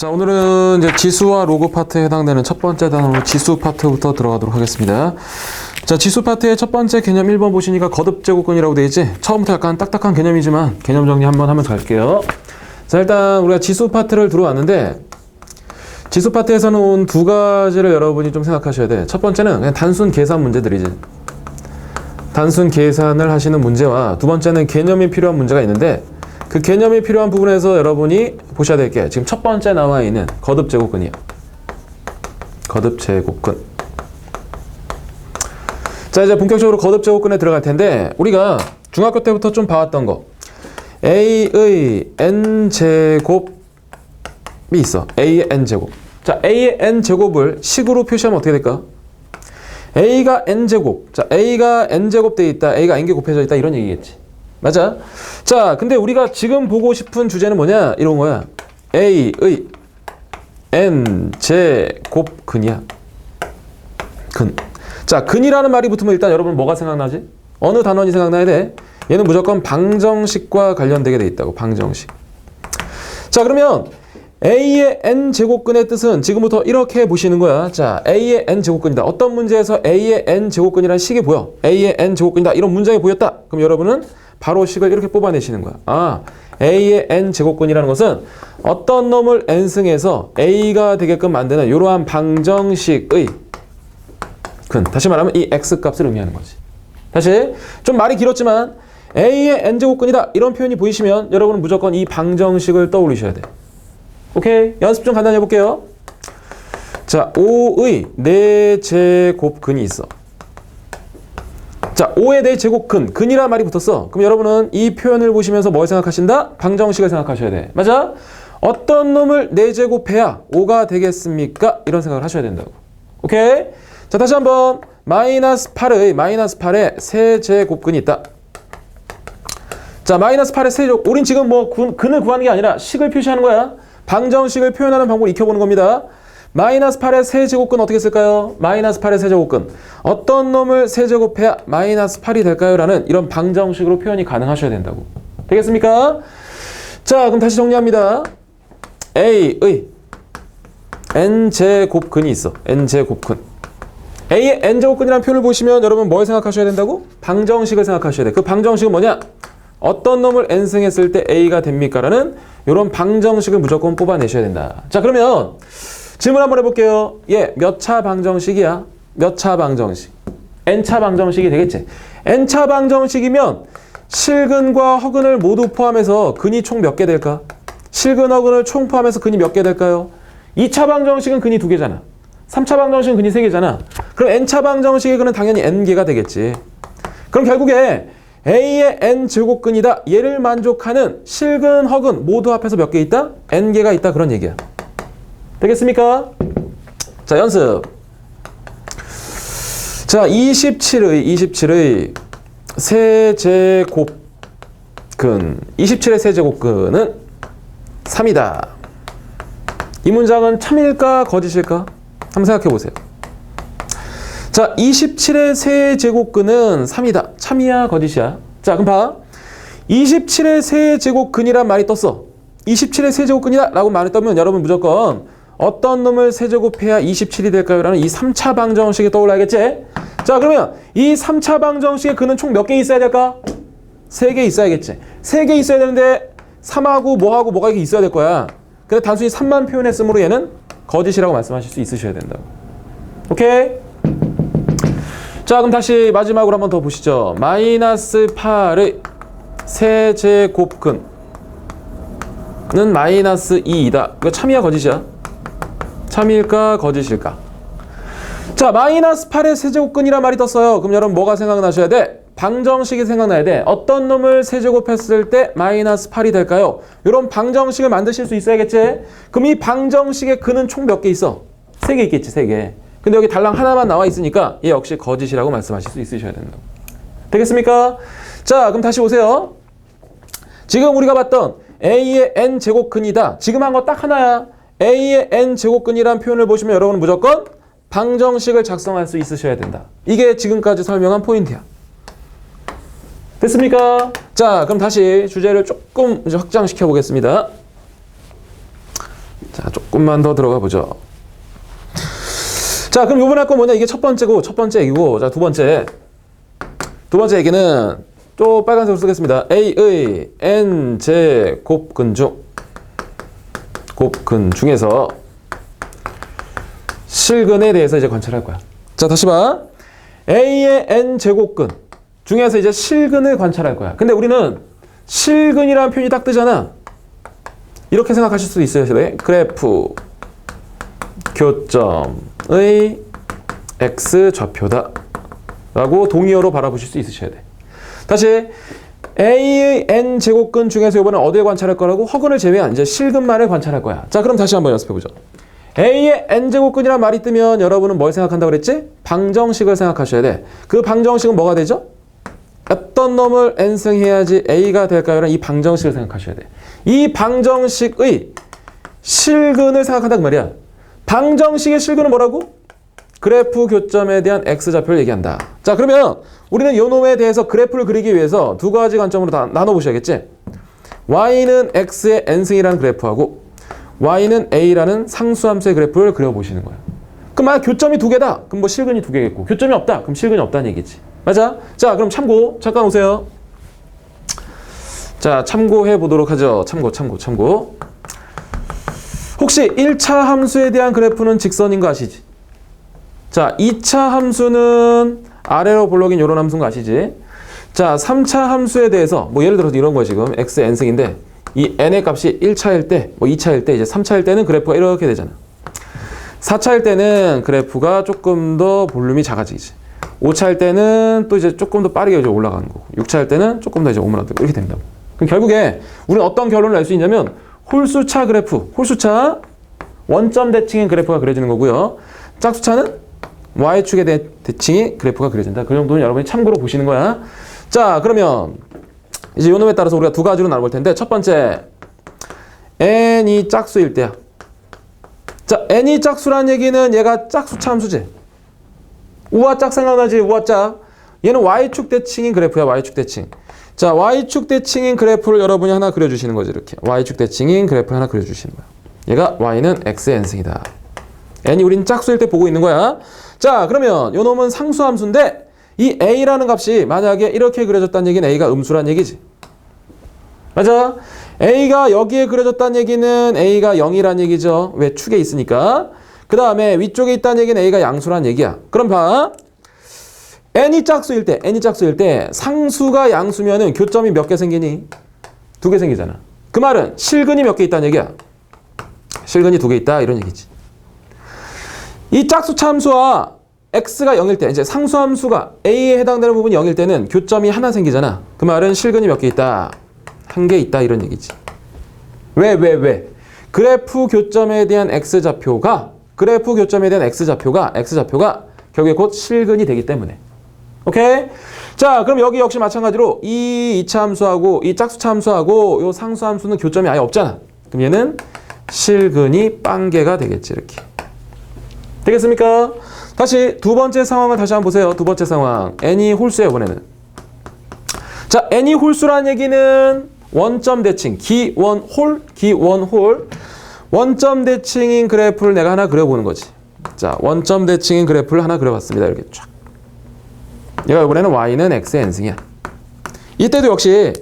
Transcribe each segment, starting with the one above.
자, 오늘은 이제 지수와 로그 파트에 해당되는 첫 번째 단어로 지수 파트부터 들어가도록 하겠습니다. 자, 지수 파트의 첫 번째 개념 1번 보시니까 거듭제곱근이라고 되어 있지? 처음부터 약간 딱딱한 개념이지만 개념 정리 한번 하면서 갈게요. 자, 일단 우리가 지수 파트를 들어왔는데 지수 파트에서는 온 두 가지를 여러분이 좀 생각하셔야 돼. 첫 번째는 그냥 단순 계산 문제들이지. 단순 계산을 하시는 문제와 두 번째는 개념이 필요한 문제가 있는데 그 개념이 필요한 부분에서 여러분이 보셔야 될 게 지금 첫 번째 나와 있는 거듭제곱근이에요. 거듭제곱근. 자, 이제 본격적으로 거듭제곱근에 들어갈 텐데 우리가 중학교 때부터 좀 봐왔던 거 A의 n제곱이 있어. A의 n제곱. 자, A의 n제곱을 식으로 표시하면 어떻게 될까? A가 n제곱. 자, A가 n제곱 돼 있다. A가 n개 곱해져 있다. 이런 얘기겠지. 맞아? 자, 근데 우리가 지금 보고 싶은 주제는 뭐냐? 이런 거야. A의 n제곱근이야. 근. 자, 근이라는 말이 붙으면 일단 여러분 뭐가 생각나지? 어느 단원이 생각나야 돼? 얘는 무조건 방정식과 관련되게 돼 있다고. 방정식. 자, 그러면 A의 n제곱근의 뜻은 지금부터 이렇게 보시는 거야. 자, A의 n제곱근이다. 어떤 문제에서 A의 n제곱근이라는 식이 보여. A의 n제곱근이다. 이런 문장이 보였다. 그럼 여러분은 바로 식을 이렇게 뽑아내시는 거야. 아, A의 n제곱근이라는 것은 어떤 놈을 n승해서 A가 되게끔 만드는 이러한 방정식의 근. 다시 말하면 이 x값을 의미하는 거지. 다시 좀 말이 길었지만 A의 n제곱근이다. 이런 표현이 보이시면 여러분은 무조건 이 방정식을 떠올리셔야 돼. 오케이? 연습 좀 간단히 해볼게요. 자, 5의 4제곱근이 있어. 자, 5의 4제곱근, 근이라는 말이 붙었어. 그럼 여러분은 이 표현을 보시면서 뭘 생각하신다? 방정식을 생각하셔야 돼. 맞아? 어떤 놈을 4제곱해야 5가 되겠습니까? 이런 생각을 하셔야 된다고. 오케이? 자, 다시 한번 마이너스 8의 세제곱근이 있다. 자, 마이너스 8의 세제곱. 우린 지금 뭐 근을 구하는 게 아니라 식을 표시하는 거야. 방정식을 표현하는 방법을 익혀보는 겁니다. 마이너스 8의 세제곱근 어떻게 쓸까요? 마이너스 8의 세제곱근. 어떤 놈을 세제곱해야 마이너스 8이 될까요? 라는 이런 방정식으로 표현이 가능하셔야 된다고. 되겠습니까? 자, 그럼 다시 정리합니다. A의 n제곱근이 있어. n제곱근. A의 n제곱근이라는 표현을 보시면 여러분 뭘 생각하셔야 된다고? 방정식을 생각하셔야 돼. 그 방정식은 뭐냐? 어떤 놈을 n승했을 때 A가 됩니까? 라는 이런 방정식을 무조건 뽑아내셔야 된다. 자, 그러면 질문 한번 해볼게요. 예, 몇 차 방정식이야? 몇 차 방정식? n차 방정식이 되겠지? n차 방정식이면 실근과 허근을 모두 포함해서 근이 총 몇 개 될까? 실근, 허근을 총 포함해서 근이 몇 개 될까요? 2차 방정식은 근이 2개잖아. 3차 방정식은 근이 3개잖아. 그럼 n차 방정식의 근은 당연히 n개가 되겠지. 그럼 결국에 A의 n제곱근이다. 얘를 만족하는 실근, 허근 모두 합해서 몇 개 있다? n개가 있다. 그런 얘기야. 되겠습니까? 자, 연습. 자, 27의 세제곱근. 27의 세제곱근은 3이다. 이 문장은 참일까 거짓일까? 한번 생각해 보세요. 자, 27의 세제곱근은 3이다. 참이야 거짓이야? 자, 그럼 봐. 27의 세제곱근이란 말이 떴어. 27의 세제곱근이다 라고 말이 떠면 여러분 무조건 어떤 놈을 세제곱해야 27이 될까요? 라는 이 3차 방정식이 떠올라야겠지? 자, 그러면 이 3차 방정식의 근은 총 몇 개 있어야 될까? 3개 있어야겠지. 3개 있어야 되는데 3하고 뭐가 이렇게 있어야 될 거야. 근데 단순히 3만 표현했으므로 얘는 거짓이라고 말씀하실 수 있으셔야 된다고. 오케이? 자, 그럼 다시 마지막으로 한번 더 보시죠. 마이너스 8의 세제곱근은 마이너스 2이다. 이거 참이야 거짓이야? 참일까 거짓일까? 자, 마이너스 8의 세제곱근이란 말이 떴어요. 그럼 여러분 뭐가 생각나셔야 돼? 방정식이 생각나야 돼. 어떤 놈을 세제곱했을 때 마이너스 8이 될까요? 이런 방정식을 만드실 수 있어야겠지? 그럼 이 방정식의 근은 총 몇 개 있어? 3개 있겠지, 3개. 근데 여기 달랑 하나만 나와 있으니까 얘 역시 거짓이라고 말씀하실 수 있으셔야 된다. 되겠습니까? 자, 그럼 다시 오세요. 지금 우리가 봤던 A의 n제곱근이다. 지금 한 거 딱 하나야. A의 n제곱근이라는 표현을 보시면 여러분은 무조건 방정식을 작성할 수 있으셔야 된다. 이게 지금까지 설명한 포인트야. 됐습니까? 자, 그럼 다시 주제를 조금 이제 확장시켜 보겠습니다. 자, 자, 조금만 더 들어가 보죠. 자, 그럼 요번에 할 건 뭐냐? 이게 첫 번째고, 첫 번째 얘기고, 자, 두 번째 얘기는 또 빨간색으로 쓰겠습니다. A의 N제 곱근 중에서 실근에 대해서 이제 관찰할 거야. 자, 다시 봐. A의 N제곱근 중에서 이제 실근을 관찰할 거야. 근데 우리는 실근이라는 표현이 딱 뜨잖아. 이렇게 생각하실 수도 있어요. 네? 그래프 교점의 x좌표다 라고 동의어로 바라보실 수 있으셔야 돼. 다시 A의 N제곱근 중에서 이번에 어디를 관찰할 거라고? 허근을 제외한 이제 실근만을 관찰할 거야. 자, 그럼 다시 한번 연습해보죠. A의 N제곱근이란 말이 뜨면 여러분은 뭘 생각한다고 그랬지? 방정식을 생각하셔야 돼. 그 방정식은 뭐가 되죠? 어떤 놈을 N승해야지 A가 될까요? 라는 이 방정식을 생각하셔야 돼. 이 방정식의 실근을 생각한다 그 말이야. 방정식의 실근은 뭐라고? 그래프 교점에 대한 x좌표를 얘기한다. 자, 그러면 우리는 요 놈에 대해서 그래프를 그리기 위해서 두 가지 관점으로 다 나눠보셔야겠지? y는 x의 n승이라는 그래프하고 y는 a라는 상수함수의 그래프를 그려보시는 거야. 그럼 만약 교점이 두 개다. 그럼 뭐 실근이 두 개겠고 교점이 없다. 그럼 실근이 없다는 얘기지. 맞아? 자, 그럼 참고. 잠깐 오세요. 자, 참고해 보도록 하죠. 참고. 혹시 1차 함수에 대한 그래프는 직선인 거 아시지? 자, 2차 함수는 아래로 볼록인 이런 함수인 거 아시지? 자, 3차 함수에 대해서 뭐 예를 들어서 이런 거야 지금 x n승인데 이 n의 값이 1차일 때, 뭐 2차일 때, 이제 3차일 때는 그래프가 이렇게 되잖아. 4차일 때는 그래프가 조금 더 볼륨이 작아지지. 5차일 때는 또 이제 조금 더 빠르게 이제 올라가는 거고 6차일 때는 조금 더 이제 오므라들고 이렇게 된다고. 그럼 결국에 우리는 어떤 결론을 낼 수 있냐면 홀수차 그래프, 홀수차 원점 대칭인 그래프가 그려지는 거고요. 짝수차는 y축에 대한 대칭이 그래프가 그려진다. 그 정도는 여러분이 참고로 보시는 거야. 자, 그러면 이제 요 놈에 따라서 우리가 두 가지로 나눠볼 텐데 첫 번째 n이 짝수일 때야. 자, n이 짝수란 얘기는 얘가 짝수차 함수지. 우화짝 생각나지? 우화짝. 얘는 y축 대칭인 그래프야. y축 대칭. 자, y축 대칭인 그래프를 여러분이 하나 그려주시는 거지. 이렇게 y축 대칭인 그래프를 하나 그려주시는 거야. 얘가 y는 x의 n승이다. n이 우린 짝수일 때 보고 있는 거야. 자, 그러면 요 놈은 상수함수인데 이 a라는 값이 만약에 이렇게 그려졌다는 얘기는 a가 음수란 얘기지. 맞아? a가 여기에 그려졌다는 얘기는 a가 0이란 얘기죠. 왜? 축에 있으니까. 그 다음에 위쪽에 있다는 얘기는 a가 양수란 얘기야. 그럼 봐. n이 짝수일 때 상수가 양수면은 교점이 몇 개 생기니? 두 개 생기잖아. 그 말은 실근이 몇 개 있다는 얘기야. 실근이 두 개 있다 이런 얘기지. 이 짝수차 함수와 x가 0일 때 이제 상수함수가 a에 해당되는 부분이 0일 때는 교점이 하나 생기잖아. 그 말은 실근이 몇 개 있다? 한 개 있다 이런 얘기지. 왜? 그래프 교점에 대한 x좌표가 결국에 곧 실근이 되기 때문에. 오케이? 자, 그럼 여기 역시 마찬가지로 이 2차 함수하고 이 짝수차 함수하고 이 상수 함수는 교점이 아예 없잖아. 그럼 얘는 실근이 빵개가 되겠지. 이렇게. 되겠습니까? 다시 두 번째 상황을 다시 한번 보세요. 두 번째 상황. n이 홀수예요, 이번에는. 자, n이 홀수라는 얘기는 원점 대칭, 기원홀. 원점 대칭인 그래프를 내가 하나 그려보는 거지. 자, 원점 대칭인 그래프를 하나 그려봤습니다. 이렇게 쫙. 얘가 이번에는 y는 x의 n승이야. 이때도 역시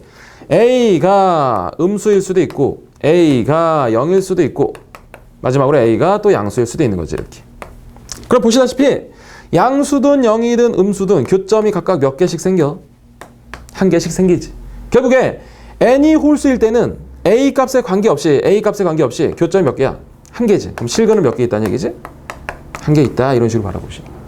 a가 음수일 수도 있고 a가 0일 수도 있고 마지막으로 a가 또 양수일 수도 있는 거지. 이렇게. 그럼 보시다시피 양수든 0이든 음수든 교점이 각각 몇 개씩 생겨? 한 개씩 생기지. 결국에 n이 홀수일 때는 a 값에 관계없이 교점이 몇 개야? 한 개지. 그럼 실근은 몇 개 있다는 얘기지? 한 개 있다. 이런 식으로 바라보시면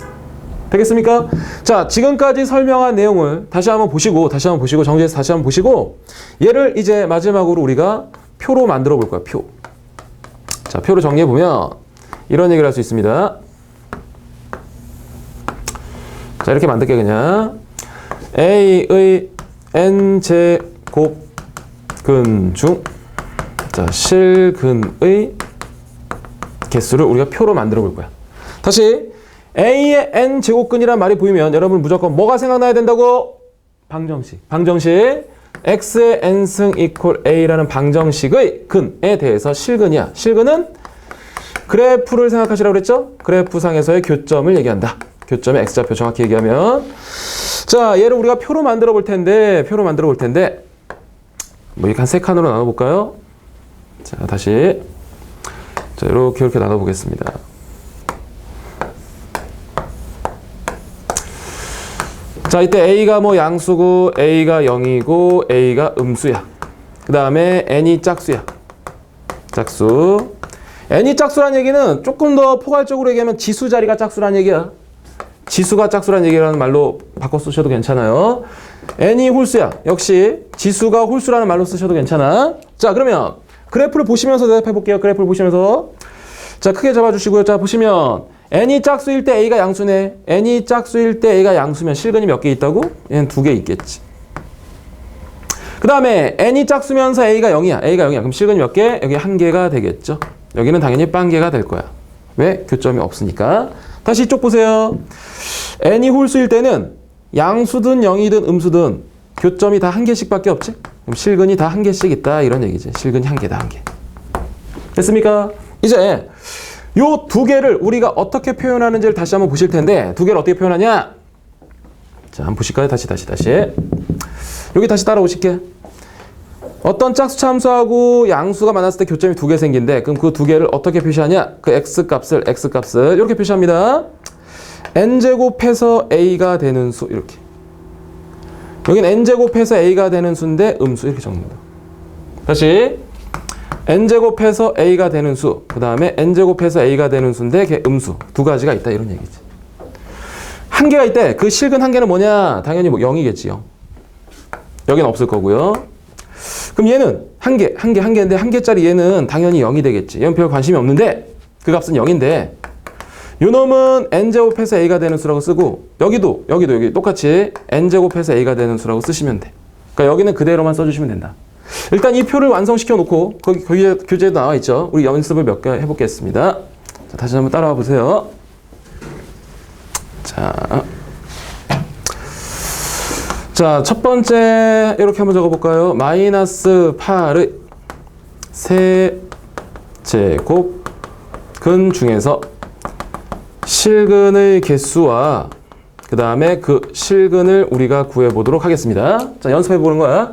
되겠습니까? 자, 지금까지 설명한 내용을 다시 한번 보시고 정리해서 다시 한번 보시고 얘를 이제 마지막으로 우리가 표로 만들어 볼 거야. 표. 자, 표로 정리해 보면 이런 얘기를 할 수 있습니다. 자, 이렇게 만들게 그냥 a의 n제곱근 중 자, 실근의 개수를 우리가 표로 만들어 볼 거야. 다시 a의 n제곱근이란 말이 보이면 여러분 무조건 뭐가 생각나야 된다고? 방정식. x의 n승 이퀄 a라는 방정식의 근에 대해서 실근이야. 실근은 그래프를 생각하시라고 그랬죠? 그래프상에서의 교점을 얘기한다. 교점의 x좌표 정확히 얘기하면. 자, 얘를 우리가 표로 만들어 볼 텐데, 뭐 이렇게 한 세 칸으로 나눠 볼까요? 자, 다시. 자, 이렇게 나눠 보겠습니다. 자, 이때 A가 뭐 양수고, A가 0이고, A가 음수야. 그 다음에 N이 짝수야. 짝수. N이 짝수란 얘기는 조금 더 포괄적으로 얘기하면 지수 자리가 짝수란 얘기야. 지수가 짝수란 얘기라는 말로 바꿔 쓰셔도 괜찮아요. N이 홀수야. 역시 지수가 홀수라는 말로 쓰셔도 괜찮아. 자, 그러면 그래프를 보시면서 대답해 볼게요. 그래프를 보시면서. 자, 크게 잡아주시고요. 자, 보시면 N이 짝수일 때 A가 양수네. N이 짝수일 때 A가 양수면 실근이 몇 개 있다고? 얘는 2개 있겠지. 그 다음에 N이 짝수면서 A가 0이야. A가 0이야. 그럼 실근이 몇 개? 여기 1개가 되겠죠. 여기는 당연히 빵개가 될 거야. 왜? 교점이 없으니까. 다시 이쪽 보세요. N이 홀수일 때는 양수든 0이든 음수든 교점이 다 1개씩밖에 없지? 그럼 실근이 다 1개씩 있다. 이런 얘기지. 실근이 1개다. 1개. 됐습니까? 이제 요 2개를 우리가 어떻게 표현하는지를 다시 한번 보실 텐데 2개를 어떻게 표현하냐? 자, 한번 보실까요? 다시. 여기 다시 따라오실게. 어떤 짝수차 함수하고 양수가 만났을 때 교점이 2개 생긴대. 그럼 그 2개를 어떻게 표시하냐? 그 x값을 이렇게 표시합니다. n제곱해서 a가 되는 수 이렇게. 여긴 n제곱해서 a가 되는 수인데 음수 이렇게 적는다. 다시 n제곱해서 a가 되는 수, 그 다음에 n제곱해서 a가 되는 수인데 걔 음수. 2가지가 있다 이런 얘기지. 1개가 있대. 그 실근 1개는 뭐냐? 당연히 뭐 0이겠지. 0. 여긴 없을 거고요. 그럼 얘는 1개인데 1개짜리 얘는 당연히 0이 되겠지. 얘는 별 관심이 없는데 그 값은 0인데 요 놈은 n제곱해서 a가 되는 수라고 쓰고 여기도 여기 똑같이 n제곱해서 a가 되는 수라고 쓰시면 돼. 그러니까 여기는 그대로만 써주시면 된다. 일단 이 표를 완성시켜 놓고 거기 교재에도 나와 있죠. 우리 연습을 몇 개 해보겠습니다. 자, 다시 한번 따라와 보세요. 자, 첫 번째 이렇게 한번 적어볼까요? 마이너스 8의 세제곱근 중에서 실근의 개수와 그 다음에 그 실근을 우리가 구해보도록 하겠습니다. 자, 연습해보는 거야.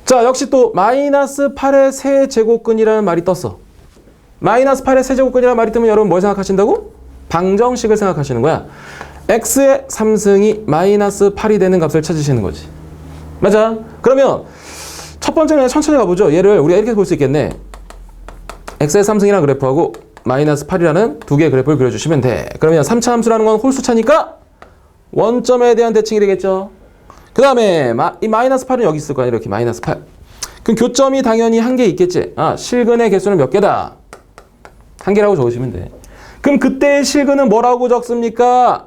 자, 역시 또 마이너스 8의 세제곱근이라는 말이 떴어. 마이너스 8의 세제곱근이라는 말이 뜨면 여러분 뭘 생각하신다고? 방정식을 생각하시는 거야. x의 3승이 마이너스 8이 되는 값을 찾으시는 거지. 맞아? 그러면 첫 번째는 천천히 가보죠. 얘를 우리가 이렇게 볼 수 있겠네. x의 3승이라는 그래프하고 마이너스 8이라는 2개의 그래프를 그려주시면 돼. 그러면 3차 함수라는 건 홀수차니까 원점에 대한 대칭이 되겠죠. 그 다음에 이 마이너스 8은 여기 있을 거야. 이렇게 마이너스 8. 그럼 교점이 당연히 1개 있겠지. 아, 실근의 개수는 몇 개다? 1개라고 적으시면 돼. 그럼 그때의 실근은 뭐라고 적습니까?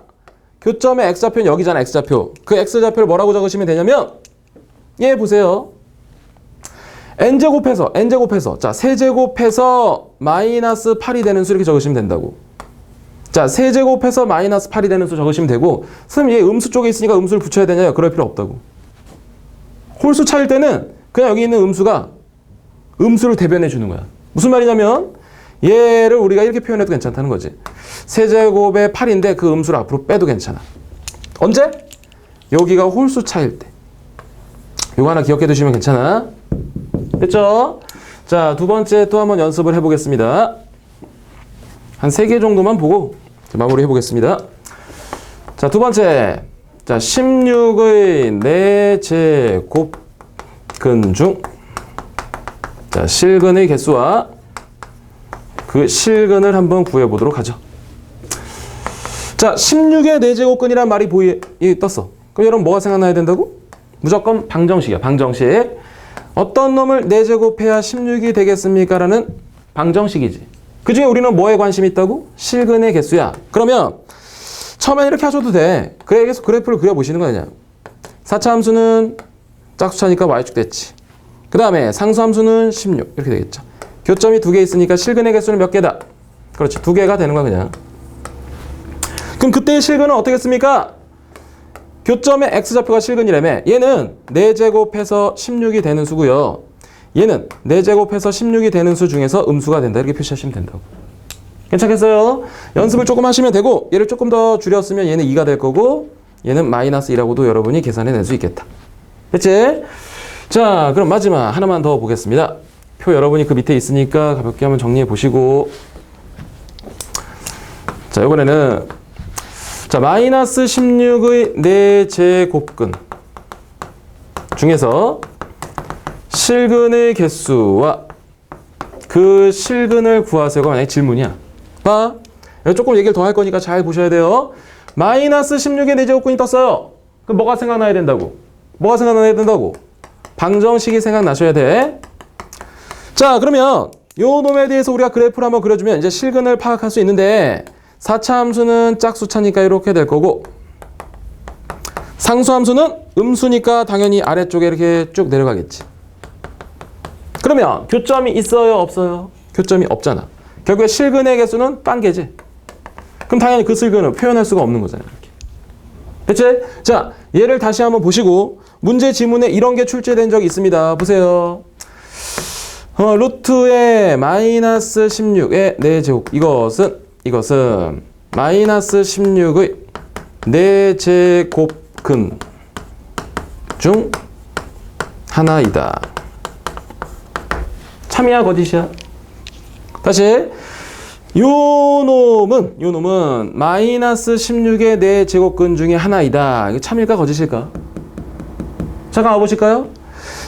교점의 x좌표는 여기잖아. x좌표. 그 x좌표를 뭐라고 적으시면 되냐면 얘 보세요. n제곱해서 자, 세제곱해서 마이너스 8이 되는 수 이렇게 적으시면 된다고. 자, 세제곱해서 마이너스 8이 되는 수 적으시면 되고, 선생님 얘 음수 쪽에 있으니까 음수를 붙여야 되냐요? 그럴 필요 없다고. 홀수 차일 때는 그냥 여기 있는 음수가 음수를 대변해 주는 거야. 무슨 말이냐면 얘를 우리가 이렇게 표현해도 괜찮다는 거지. 세제곱의 8인데 그 음수를 앞으로 빼도 괜찮아. 언제? 여기가 홀수 차일 때. 이거 하나 기억해 두시면 괜찮아. 됐죠? 자, 두 번째 또 한번 연습을 해보겠습니다. 한 3개 정도만 보고 마무리 해보겠습니다. 자, 두 번째. 자, 16의 4제곱근 중 자, 실근의 개수와 그 실근을 한번 구해보도록 하죠. 자, 16의 4제곱근이라는 말이 떴어. 그럼 여러분 뭐가 생각나야 된다고? 무조건 방정식이야. 방정식. 어떤 놈을 4제곱해야 16이 되겠습니까? 라는 방정식이지. 그 중에 우리는 뭐에 관심이 있다고? 실근의 개수야. 그러면 처음엔 이렇게 하셔도 돼. 그래서 그래프를 그려보시는 거 아니냐. 4차 함수는 짝수차니까 y축 됐지. 그 다음에 상수 함수는 16 이렇게 되겠죠. 교점이 2개 있으니까 실근의 개수는 몇 개다? 그렇지. 2개가 되는 거야 그냥. 그럼 그때의 실근은 어떻겠습니까? 교점의 x좌표가 실근이라며. 얘는 4제곱해서 16이 되는 수고요. 얘는 4제곱해서 16이 되는 수 중에서 음수가 된다. 이렇게 표시하시면 된다고. 괜찮겠어요? 연습을 조금 하시면 되고 얘를 조금 더 줄였으면 얘는 2가 될 거고 얘는 마이너스 2라고도 여러분이 계산해낼 수 있겠다. 됐지? 자, 그럼 마지막 하나만 더 보겠습니다. 표 여러분이 그 밑에 있으니까 가볍게 한번 정리해 보시고, 자, 이번에는 자, 마이너스 16의 4제곱근 중에서 실근의 개수와 그 실근을 구하세요가 만약에 질문이야. 봐. 조금 얘기를 더 할 거니까 잘 보셔야 돼요. 마이너스 16의 4제곱근이 떴어요. 그럼 뭐가 생각나야 된다고? 뭐가 생각나야 된다고? 방정식이 생각나셔야 돼. 자, 그러면 요 놈에 대해서 우리가 그래프를 한번 그려주면 이제 실근을 파악할 수 있는데 4차 함수는 짝수차니까 이렇게 될 거고 상수 함수는 음수니까 당연히 아래쪽에 이렇게 쭉 내려가겠지. 그러면 교점이 있어요? 없어요? 교점이 없잖아. 결국에 실근의 개수는 딴개지. 그럼 당연히 그 실근을 표현할 수가 없는 거잖아요. 이렇게. 됐지? 자, 얘를 다시 한번 보시고 문제 지문에 이런 게 출제된 적이 있습니다. 보세요. 루트의 마이너스 16의 4제곱. 이것은 마이너스 16의 4제곱근 중 하나이다. 참이야 거짓이야? 다시 요 놈은 마이너스 16의 4제곱근 중에 하나이다. 이거 참일까 거짓일까? 잠깐 와보실까요?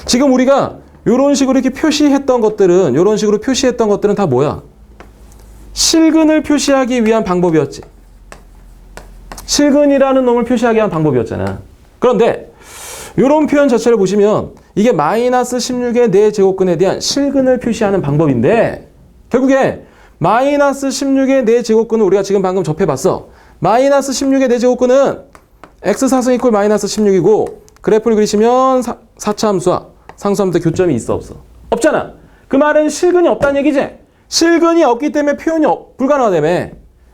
지금 우리가 요런 식으로 이렇게 표시했던 것들은 다 뭐야? 실근을 표시하기 위한 방법이었지. 실근이라는 놈을 표시하기 위한 방법이었잖아. 그런데 요런 표현 자체를 보시면 이게 마이너스 16의 4제곱근에 대한 실근을 표시하는 방법인데 결국에 마이너스 16의 4제곱근은 우리가 지금 방금 접해봤어. 마이너스 16의 4제곱근은 x사승 이퀄 마이너스 16이고 그래프를 그리시면 4차 함수와 상수함수 교점이 있어 없어? 없잖아. 그 말은 실근이 없다는 얘기지. 실근이 없기 때문에 표현이 불가능하다며.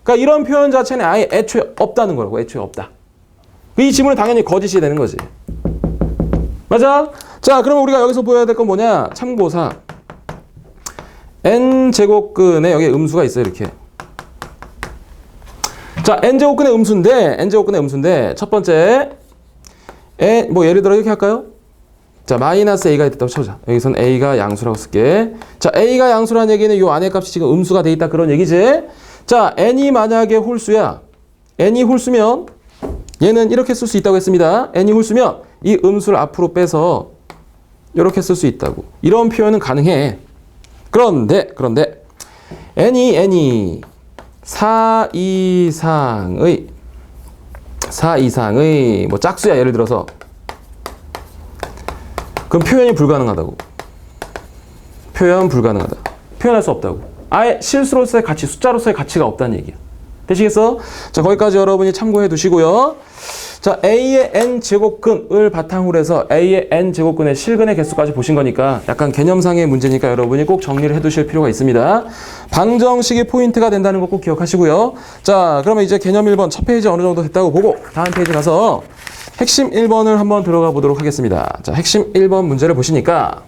그러니까 이런 표현 자체는 아예 애초에 없다는 거라고. 애초에 없다. 이 지문은 당연히 거짓이 되는 거지. 맞아? 자, 그러면 우리가 여기서 보여야 될 건 뭐냐? 참고사 n제곱근에 여기 음수가 있어요. 이렇게. 자, n제곱근의 음수인데 첫 번째 뭐 예를 들어 이렇게 할까요? 자, 마이너스 a가 됐다고 쳐보자. 여기선 a가 양수라고 쓸게. 자, a가 양수라는 얘기는 요 안에 값이 지금 음수가 돼 있다 그런 얘기지. 자, n이 만약에 홀수야. n이 홀수면 얘는 이렇게 쓸 수 있다고 했습니다. n이 홀수면 이 음수를 앞으로 빼서 이렇게 쓸 수 있다고. 이런 표현은 가능해. 그런데 n이 4 이상의 뭐 짝수야 예를 들어서 그럼 표현이 불가능하다고. 표현할 수 없다고. 아예 실수로서의 가치, 숫자로서의 가치가 없다는 얘기야. 되시겠어? 자, 거기까지 여러분이 참고해 두시고요. 자, a의 n제곱근을 바탕으로 해서 a의 n제곱근의 실근의 개수까지 보신 거니까 약간 개념상의 문제니까 여러분이 꼭 정리를 해 두실 필요가 있습니다. 방정식이 포인트가 된다는 거 꼭 기억하시고요. 자, 그러면 이제 개념 1번 첫 페이지 어느 정도 됐다고 보고 다음 페이지 가서 핵심 1번을 한번 들어가 보도록 하겠습니다. 자, 핵심 1번 문제를 보시니까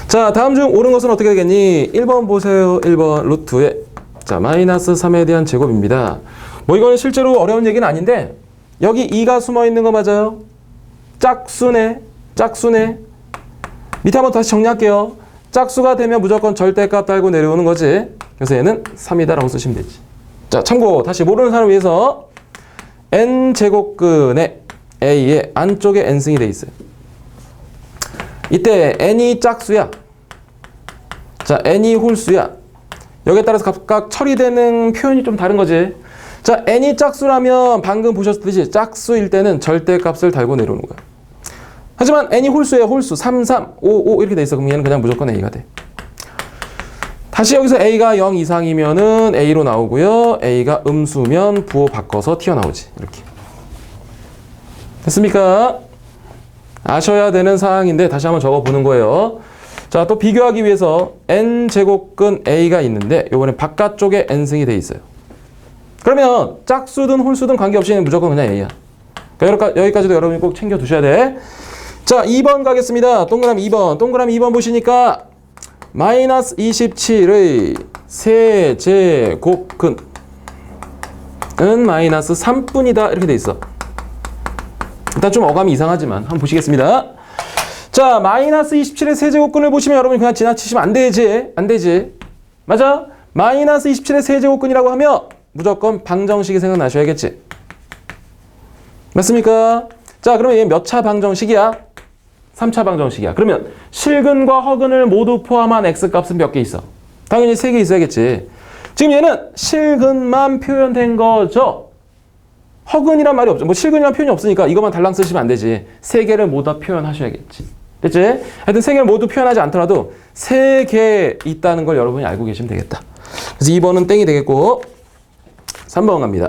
자, 다음 중 옳은 것은 어떻게 되겠니? 1번 보세요. 1번 루트에 자, 마이너스 3에 대한 제곱입니다. 뭐 이거는 실제로 어려운 얘기는 아닌데 여기 2가 숨어 있는 거 맞아요? 짝수네. 밑에 한번 다시 정리할게요. 짝수가 되면 무조건 절대값 달고 내려오는 거지. 그래서 얘는 3이다라고 쓰시면 되지. 자, 참고 다시 모르는 사람을 위해서 n제곱근의 a의 안쪽에 n승이 돼 있어요. 이때 n이 짝수야. 자, n이 홀수야. 여기에 따라서 각각 처리되는 표현이 좀 다른 거지. 자, n이 짝수라면 방금 보셨듯이 짝수일 때는 절대값을 달고 내려오는 거야. 하지만 n이 홀수예요. 홀수 3, 3, 5, 5 이렇게 돼 있어. 그럼 얘는 그냥 무조건 a가 돼. 다시 여기서 a가 0 이상이면은 a로 나오고요. a가 음수면 부호 바꿔서 튀어나오지. 이렇게. 됐습니까? 아셔야 되는 사항인데 다시 한번 적어보는 거예요. 자, 또 비교하기 위해서 n제곱근 a가 있는데 요번에 바깥쪽에 n승이 돼 있어요. 그러면 짝수든 홀수든 관계없이 무조건 그냥 a야. 그러니까 여기까지도 여러분이 꼭 챙겨 두셔야 돼. 자, 2번 가겠습니다. 동그라미 2번 보시니까 마이너스 27의 세제곱근은 마이너스 3분이다. 이렇게 돼 있어. 일단 좀 어감이 이상하지만 한번 보시겠습니다. 자, 마이너스 27의 세제곱근을 보시면 여러분 그냥 지나치시면 안 되지. 안 되지. 맞아? 마이너스 27의 세제곱근이라고 하면 무조건 방정식이 생각나셔야겠지. 맞습니까? 자, 그러면 얘 몇 차 방정식이야? 3차 방정식이야. 그러면 실근과 허근을 모두 포함한 x값은 몇 개 있어? 당연히 3개 있어야겠지. 지금 얘는 실근만 표현된 거죠. 허근이란 말이 없죠. 뭐 실근이란 표현이 없으니까 이것만 달랑 쓰시면 안 되지. 3개를 모두 표현하셔야겠지. 됐지? 하여튼 3개를 모두 표현하지 않더라도 3개 있다는 걸 여러분이 알고 계시면 되겠다. 그래서 2번은 땡이 되겠고 3번 갑니다.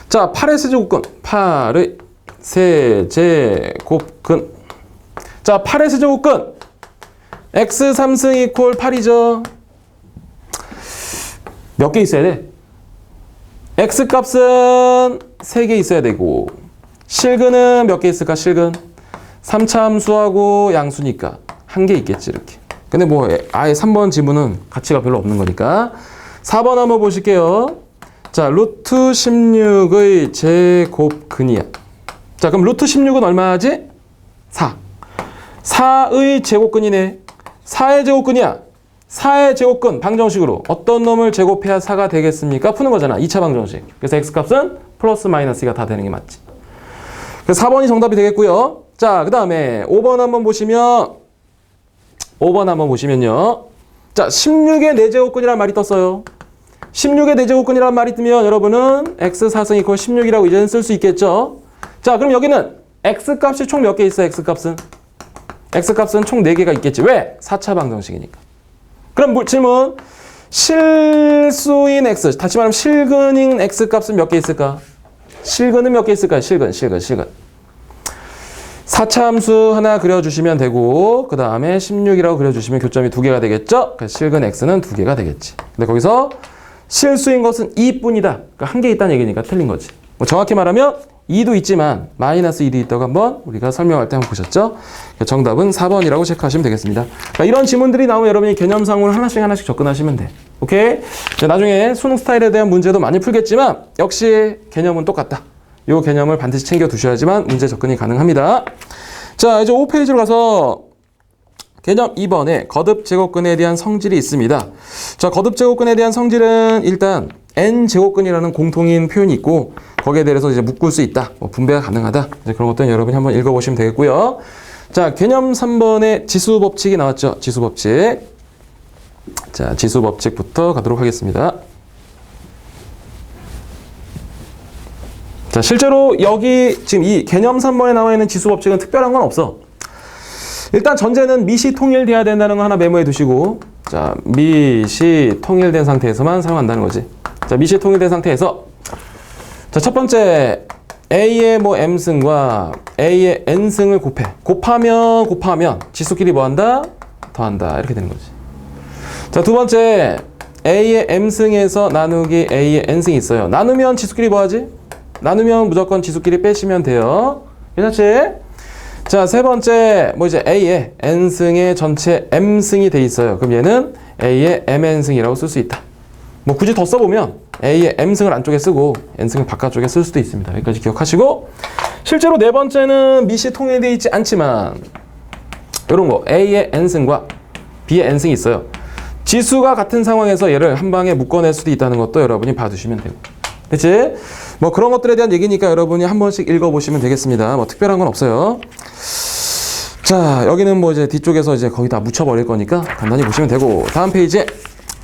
자, 8의 세제곱근. 8의 세제곱근. 자, 8의 세제곱근. x 3승 이퀄 8이죠. 몇 개 있어야 돼? x 값은 3개 있어야 되고 실근은 몇 개 있을까? 실근 3차 함수하고 양수니까 1개 있겠지 이렇게. 근데 뭐 아예 3번 지문은 가치가 별로 없는 거니까 4번 한번 보실게요. 자, 루트 16의 제곱근이야. 자, 그럼 루트 16은 얼마지? 4. 4의 제곱근이네. 4의 제곱근이야. 4의 제곱근 방정식으로 어떤 놈을 제곱해야 4가 되겠습니까? 푸는 거잖아. 2차 방정식. 그래서 x값은 플러스 마이너스가 다 되는 게 맞지. 그래서 4번이 정답이 되겠고요. 자, 그 다음에 5번 한번 보시면 5번 한번 보시면요. 자, 16의 4제곱근이라는 말이 떴어요. 16의 4제곱근이라는 말이 뜨면 여러분은 x 4승 이퀄 16이라고 이제는 쓸 수 있겠죠. 자, 그럼 여기는 x값이 총 몇 개 있어? x값은 총 4개가 있겠지. 왜? 4차 방정식이니까. 그럼 질문. 실수인 x, 다시 말하면 실근인 x값은 몇 개 있을까? 실근은 몇 개 있을까요? 실근. 4차 함수 하나 그려주시면 되고 그 다음에 16이라고 그려주시면 교점이 2개가 되겠죠? 그래서 실근 x는 2개가 되겠지. 근데 거기서 실수인 것은 2뿐이다. 그러니까 1개 있다는 얘기니까 틀린 거지. 뭐 정확히 말하면 2도 있지만 마이너스 2도 있다고 한번 우리가 설명할 때 한번 보셨죠? 정답은 4번이라고 체크하시면 되겠습니다. 그러니까 이런 지문들이 나오면 여러분이 개념상으로 하나씩 접근하시면 돼. 오케이? 나중에 수능 스타일에 대한 문제도 많이 풀겠지만 역시 개념은 똑같다. 이 개념을 반드시 챙겨 두셔야지만 문제 접근이 가능합니다. 자, 이제 5페이지로 가서 개념 2번에 거듭 제곱근에 대한 성질이 있습니다. 자, 거듭 제곱근에 대한 성질은 일단 n제곱근이라는 공통인 표현이 있고 거기에 대해서 이제 묶을 수 있다. 뭐 분배가 가능하다. 이제 그런 것들은 여러분이 한번 읽어보시면 되겠고요. 자, 개념 3번에 지수 법칙이 나왔죠. 지수 법칙. 자, 지수 법칙부터 가도록 하겠습니다. 자, 실제로 여기 지금 이 개념 3번에 나와 있는 지수 법칙은 특별한 건 없어. 일단 전제는 미시 통일돼야 된다는 거 하나 메모해 두시고, 자, 미시 통일된 상태에서만 사용한다는 거지. 자, 미시 통일된 상태에서 자, 첫 번째 a의 뭐 m승과 a의 n승을 곱하면 지수끼리 뭐 한다? 더한다. 이렇게 되는 거지. 자, 두 번째 a의 m승에서 나누기 a의 n승이 있어요. 나누면 지수끼리 뭐 하지? 나누면 무조건 지수끼리 빼시면 돼요. 괜찮지? 자, 세 번째 뭐 이제 a의 n승의 전체 m승이 돼 있어요. 그럼 얘는 a의 mn승이라고 쓸 수 있다. 뭐 굳이 더 써보면 a의 m승을 안쪽에 쓰고 n승을 바깥쪽에 쓸 수도 있습니다. 여기까지 기억하시고, 실제로 네 번째는 미시 통일되어 있지 않지만 이런 거 a의 n승과 b의 n승이 있어요. 지수가 같은 상황에서 얘를 한 방에 묶어낼 수도 있다는 것도 여러분이 봐두시면 되고. 됐지? 뭐 그런 것들에 대한 얘기니까 여러분이 한 번씩 읽어보시면 되겠습니다. 뭐 특별한 건 없어요. 자, 여기는 뭐 이제 뒤쪽에서 이제 거의 다 묻혀버릴 거니까 간단히 보시면 되고, 다음 페이지에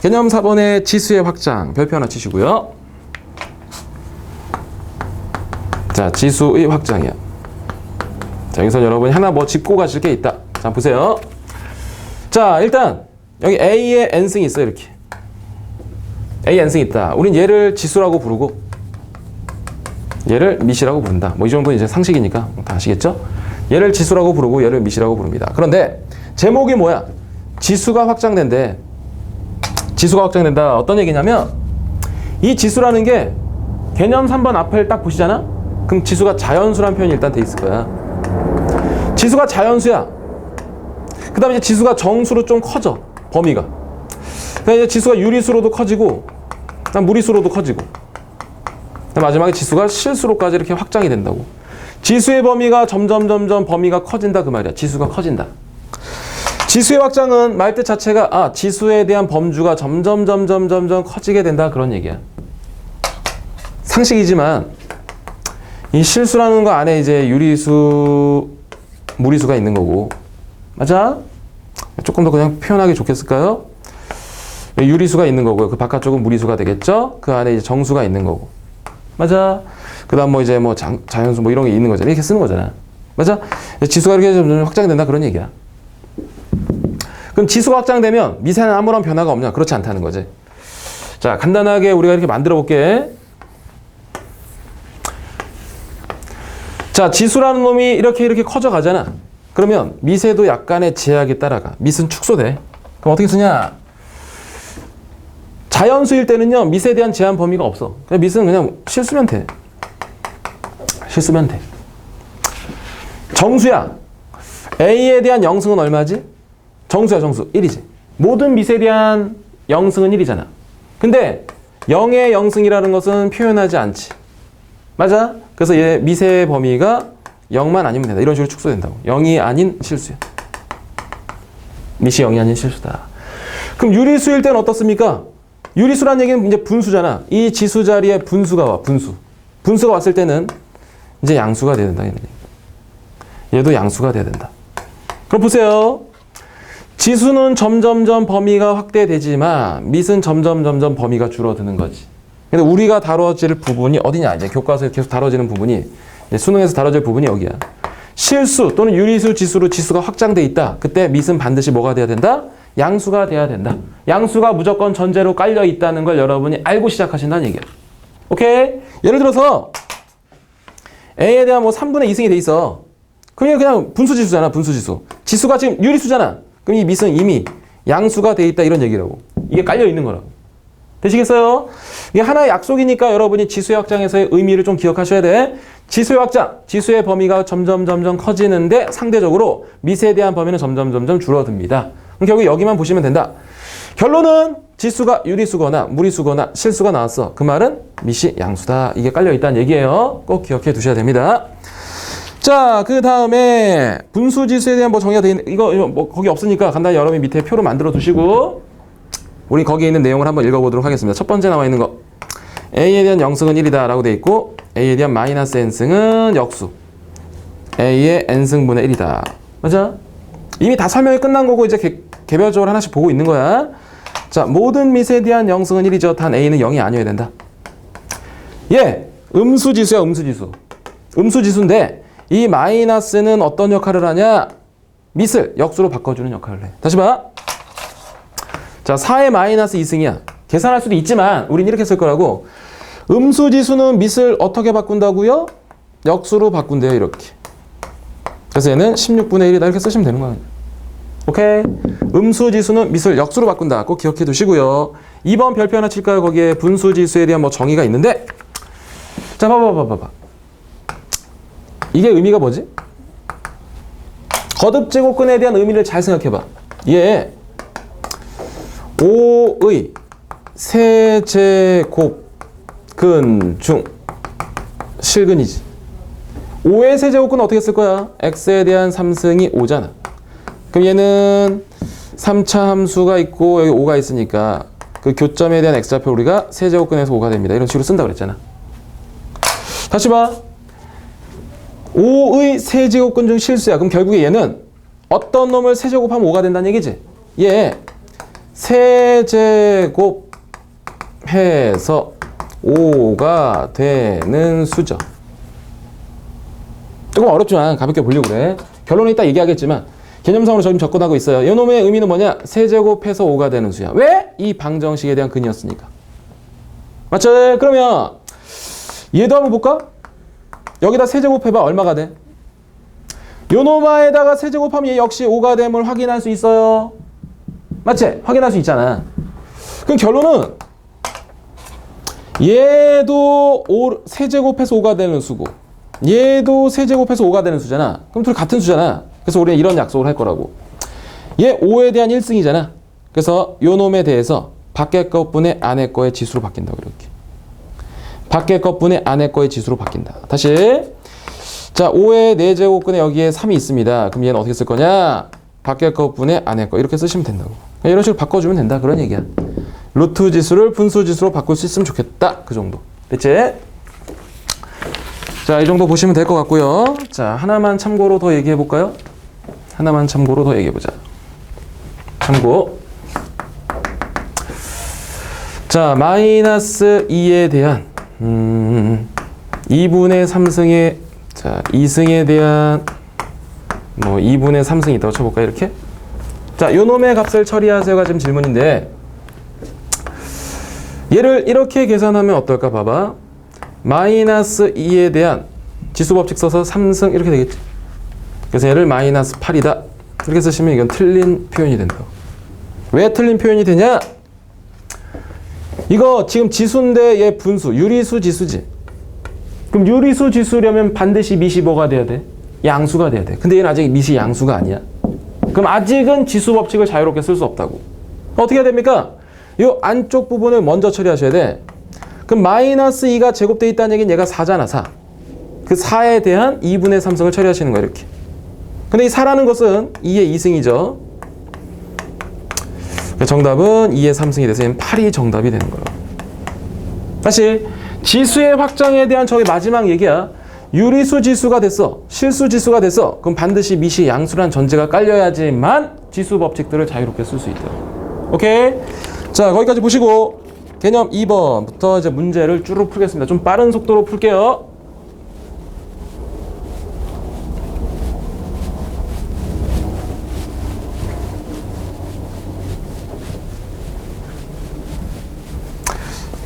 개념 4번의 지수의 확장 별표 하나 치시고요. 자, 지수의 확장이야. 자, 여기서 여러분이 하나 뭐 짚고 가실 게 있다. 자, 보세요. 자, 일단 여기 a의 n승이 있어요. 이렇게 a n승이 있다. 우린 얘를 지수라고 부르고 얘를 미시라고 부른다. 뭐 이 정도는 이제 상식이니까 다 아시겠죠? 얘를 지수라고 부르고 얘를 미시라고 부릅니다. 그런데 제목이 뭐야? 지수가 확장된대. 지수가 확장된다. 어떤 얘기냐면 이 지수라는 게 개념 3번 앞을 딱 보시잖아? 그럼 지수가 자연수란 표현이 일단 돼 있을 거야. 지수가 자연수야. 그 다음에 이제 지수가 정수로 좀 커져. 범위가. 그러니까 이제 지수가 유리수로도 커지고 무리수로도 커지고 마지막에 지수가 실수로까지 이렇게 확장이 된다고. 지수의 범위가 점점 범위가 커진다 그 말이야. 지수가 커진다. 지수의 확장은 말 뜻 자체가 지수에 대한 범주가 점점 커지게 된다 그런 얘기야. 상식이지만 이 실수라는 거 안에 이제 유리수, 무리수가 있는 거고. 맞아? 조금 더 그냥 표현하기 좋겠을까요? 유리수가 있는 거고요. 그 바깥쪽은 무리수가 되겠죠? 그 안에 이제 정수가 있는 거고. 맞아? 그 다음 이제 자연수 이런 게 있는 거잖아. 이렇게 쓰는 거잖아. 맞아? 지수가 이렇게 점점 확장된다 그런 얘기야. 그럼 지수가 확장되면 미세는 아무런 변화가 없냐? 그렇지 않다는 거지. 자, 간단하게 우리가 이렇게 만들어 볼게. 자, 지수라는 놈이 이렇게 커져 가잖아. 그러면 미세도 약간의 제약에 따라가. 미세는 축소돼. 그럼 어떻게 쓰냐? 자연수일 때는요, 미세에 대한 제한 범위가 없어. 그냥 미세는 그냥 실수면 돼. 실수면 돼. 정수야. A에 대한 영승은 얼마지? 정수야, 정수. 1이지. 모든 미세에 대한 영승은 1이잖아. 근데 0의 영승이라는 것은 표현하지 않지. 맞아? 그래서 얘 미세의 범위가 0만 아니면 된다. 이런 식으로 축소된다고. 0이 아닌 실수야. 미시 0이 아닌 실수다. 그럼 유리수일 때는 어떻습니까? 유리수란 얘기는 이제 분수잖아. 이 지수 자리에 분수가 와. 분수가 왔을 때는 이제 양수가 돼야 된다. 이런 얘기. 얘도 양수가 돼야 된다. 그럼 보세요. 지수는 점점 범위가 확대되지만 밑은 점점 범위가 줄어드는 거지. 근데 우리가 다뤄질 부분이 어디냐? 이제 교과서에 계속 다뤄지는 부분이, 이제 수능에서 다뤄질 부분이 여기야. 실수 또는 유리수 지수로 지수가 확장돼 있다. 그때 밑은 반드시 뭐가 돼야 된다? 양수가 돼야 된다. 양수가 무조건 전제로 깔려 있다는 걸 여러분이 알고 시작하신다는 얘기야. 오케이? 예를 들어서 A에 대한 3분의 2승이 돼 있어. 그냥 분수지수잖아. 분수지수. 지수가 지금 유리수잖아. 그럼 이 밑은 이미 양수가 돼 있다 이런 얘기라고. 이게 깔려 있는 거라고. 되시겠어요? 이게 하나의 약속이니까 여러분이 지수의 확장에서의 의미를 좀 기억하셔야 돼. 지수의 확장, 지수의 범위가 점점 커지는데 상대적으로 밑에 대한 범위는 점점 줄어듭니다. 그럼 결국 여기만 보시면 된다. 결론은 지수가 유리수거나 무리수거나 실수가 나왔어. 그 말은 밑이 양수다. 이게 깔려있다는 얘기예요. 꼭 기억해 두셔야 됩니다. 자, 그 다음에 분수지수에 대한 정의가 되어 있는, 이거 거기 없으니까 간단히 여러분이 밑에 표로 만들어 두시고 우리 거기에 있는 내용을 한번 읽어보도록 하겠습니다. 첫 번째 나와 있는 거. A에 대한 영승은 1이다 라고 되어 있고 A에 대한 마이너스 n승은 역수. A의 n승분의 1이다. 맞아? 이미 다 설명이 끝난 거고 이제 개별적으로 하나씩 보고 있는 거야. 자, 모든 밑에 대한 영승은 1이죠. 단 A는 0이 아니어야 된다. 예, 음수지수야, 음수지수. 음수지수인데 이 마이너스는 어떤 역할을 하냐? 밑을 역수로 바꿔주는 역할을 해. 다시 봐. 자, 4의 마이너스 2승이야. 계산할 수도 있지만 우린 이렇게 쓸 거라고. 음수지수는 밑을 어떻게 바꾼다고요? 역수로 바꾼대요. 이렇게. 그래서 얘는 16분의 1이다. 이렇게 쓰시면 되는 거예요. 오케이? 음수지수는 밑을 역수로 바꾼다. 꼭 기억해 두시고요. 2번 별표 하나 칠까요? 거기에 분수지수에 대한 정의가 있는데, 자, 봐봐. 이게 의미가 뭐지? 거듭제곱근에 대한 의미를 잘 생각해봐. 얘 5의 세제곱근 중 실근이지. 5의 세제곱근은 어떻게 쓸 거야? x에 대한 3승이 5잖아. 그럼 얘는 3차 함수가 있고 여기 5가 있으니까 그 교점에 대한 x좌표 우리가 세제곱근에서 5가 됩니다. 이런 식으로 쓴다고 그랬잖아. 다시 봐. 5의 세제곱근 중 실수야. 그럼 결국에 얘는 어떤 놈을 세제곱하면 5가 된다는 얘기지? 얘 세제곱해서 5가 되는 수죠. 조금 어렵지만 가볍게 보려고 그래. 결론은 이따 얘기하겠지만 개념상으로 지금 접근하고 있어요. 이놈의 의미는 뭐냐? 세제곱해서 5가 되는 수야. 왜? 이 방정식에 대한 근이었으니까. 맞죠? 그러면 얘도 한번 볼까? 여기다 세제곱해봐. 얼마가 돼? 요놈아에다가 세제곱하면 얘 역시 5가 됨을 확인할 수 있어요. 맞지? 확인할 수 있잖아. 그럼 결론은 얘도 세제곱해서 5가 되는 수고 얘도 세제곱해서 5가 되는 수잖아. 그럼 둘이 같은 수잖아. 그래서 우리는 이런 약속을 할 거라고. 얘 5에 대한 1승이잖아. 그래서 요 놈에 대해서 밖에 것분의 안에 거의 지수로 바뀐다고 이렇게. 밖에 것분의 안에 거의 지수로 바뀐다. 다시. 자, 5의 4제곱근에 여기에 3이 있습니다. 그럼 얘는 어떻게 쓸 거냐? 밖에 것분의 안에 거 이렇게 쓰시면 된다고. 이런 식으로 바꿔주면 된다. 그런 얘기야. 루트 지수를 분수 지수로 바꿀 수 있으면 좋겠다. 그 정도. 됐지? 자, 이 정도 보시면 될 것 같고요. 자, 하나만 참고로 더 얘기해 볼까요? 하나만 참고로 더 얘기해 보자. 참고. 자, 마이너스 2에 대한 2분의 3승의 자, 2승에 대한 뭐 2분의 3승이 있다고 쳐볼까요? 이렇게. 자, 요 놈의 값을 처리하세요가 지금 질문인데 얘를 이렇게 계산하면 어떨까 봐봐. 마이너스 2에 대한 지수법칙 써서 3승 이렇게 되겠지. 그래서 얘를 마이너스 8이다. 이렇게 쓰시면 이건 틀린 표현이 된다. 왜 틀린 표현이 되냐? 이거 지금 지수인데 얘 분수, 유리수 지수지. 그럼 유리수 지수려면 반드시 밑이 뭐가 돼야 돼? 양수가 돼야 돼. 근데 얘는 아직 밑이 양수가 아니야. 그럼 아직은 지수법칙을 자유롭게 쓸 수 없다고. 어떻게 해야 됩니까? 이 안쪽 부분을 먼저 처리하셔야 돼. 그럼 마이너스 2가 제곱되어 있다는 얘기는 얘가 4잖아, 4. 그 4에 대한 2분의 3승을 처리하시는 거야, 이렇게. 근데 이 4라는 것은 2의 2승이죠. 정답은 2의 3승이 돼서 얘는 8이 정답이 되는 거라고. 다시 지수의 확장에 대한 저기 마지막 얘기야. 유리수 지수가 됐어. 실수 지수가 됐어. 그럼 반드시 밑이 양수란 전제가 깔려야지만 지수 법칙들을 자유롭게 쓸 수 있다. 오케이? 자, 거기까지 보시고 개념 2번부터 이제 문제를 쭈르 풀겠습니다. 좀 빠른 속도로 풀게요.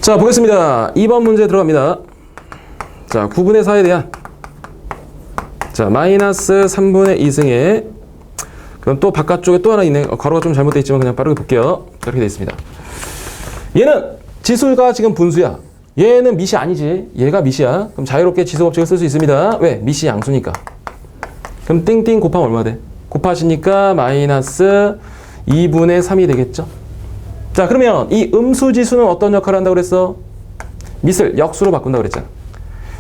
자, 보겠습니다. 2번 문제 들어갑니다. 자, 9분의 4에 대한 자, 마이너스 3분의 2승에 그럼 또 바깥쪽에 또 하나 있네. 괄호가 좀 잘못되어 있지만 그냥 빠르게 볼게요. 이렇게 되어 있습니다. 얘는 지수가 지금 분수야. 얘는 밑이 아니지. 얘가 밑이야. 그럼 자유롭게 지수 법칙을 쓸 수 있습니다. 왜? 밑이 양수니까. 그럼 띵띵 곱하면 얼마 돼? 곱하시니까 마이너스 2분의 3이 되겠죠. 자, 그러면 이 음수 지수는 어떤 역할을 한다고 그랬어? 밑을 역수로 바꾼다고 그랬잖아.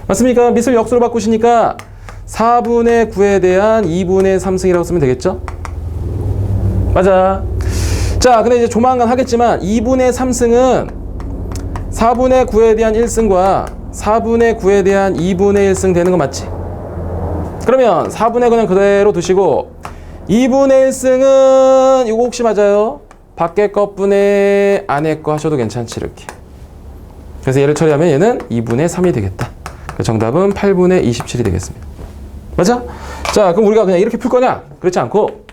맞습니까? 밑을 역수로 바꾸시니까 4분의 9에 대한 2분의 3승이라고 쓰면 되겠죠? 맞아. 자, 근데 이제 조만간 하겠지만 2분의 3승은 4분의 9에 대한 1승과 4분의 9에 대한 2분의 1승 되는 거 맞지? 그러면 4분의 9는 그대로 두시고 2분의 1승은 이거 혹시 맞아요? 밖에 것분의 안에 거 하셔도 괜찮지 이렇게. 그래서 얘를 처리하면 얘는 2분의 3이 되겠다. 정답은 8분의 27이 되겠습니다. 맞아? 자, 그럼 우리가 그냥 이렇게 풀 거냐? 그렇지 않고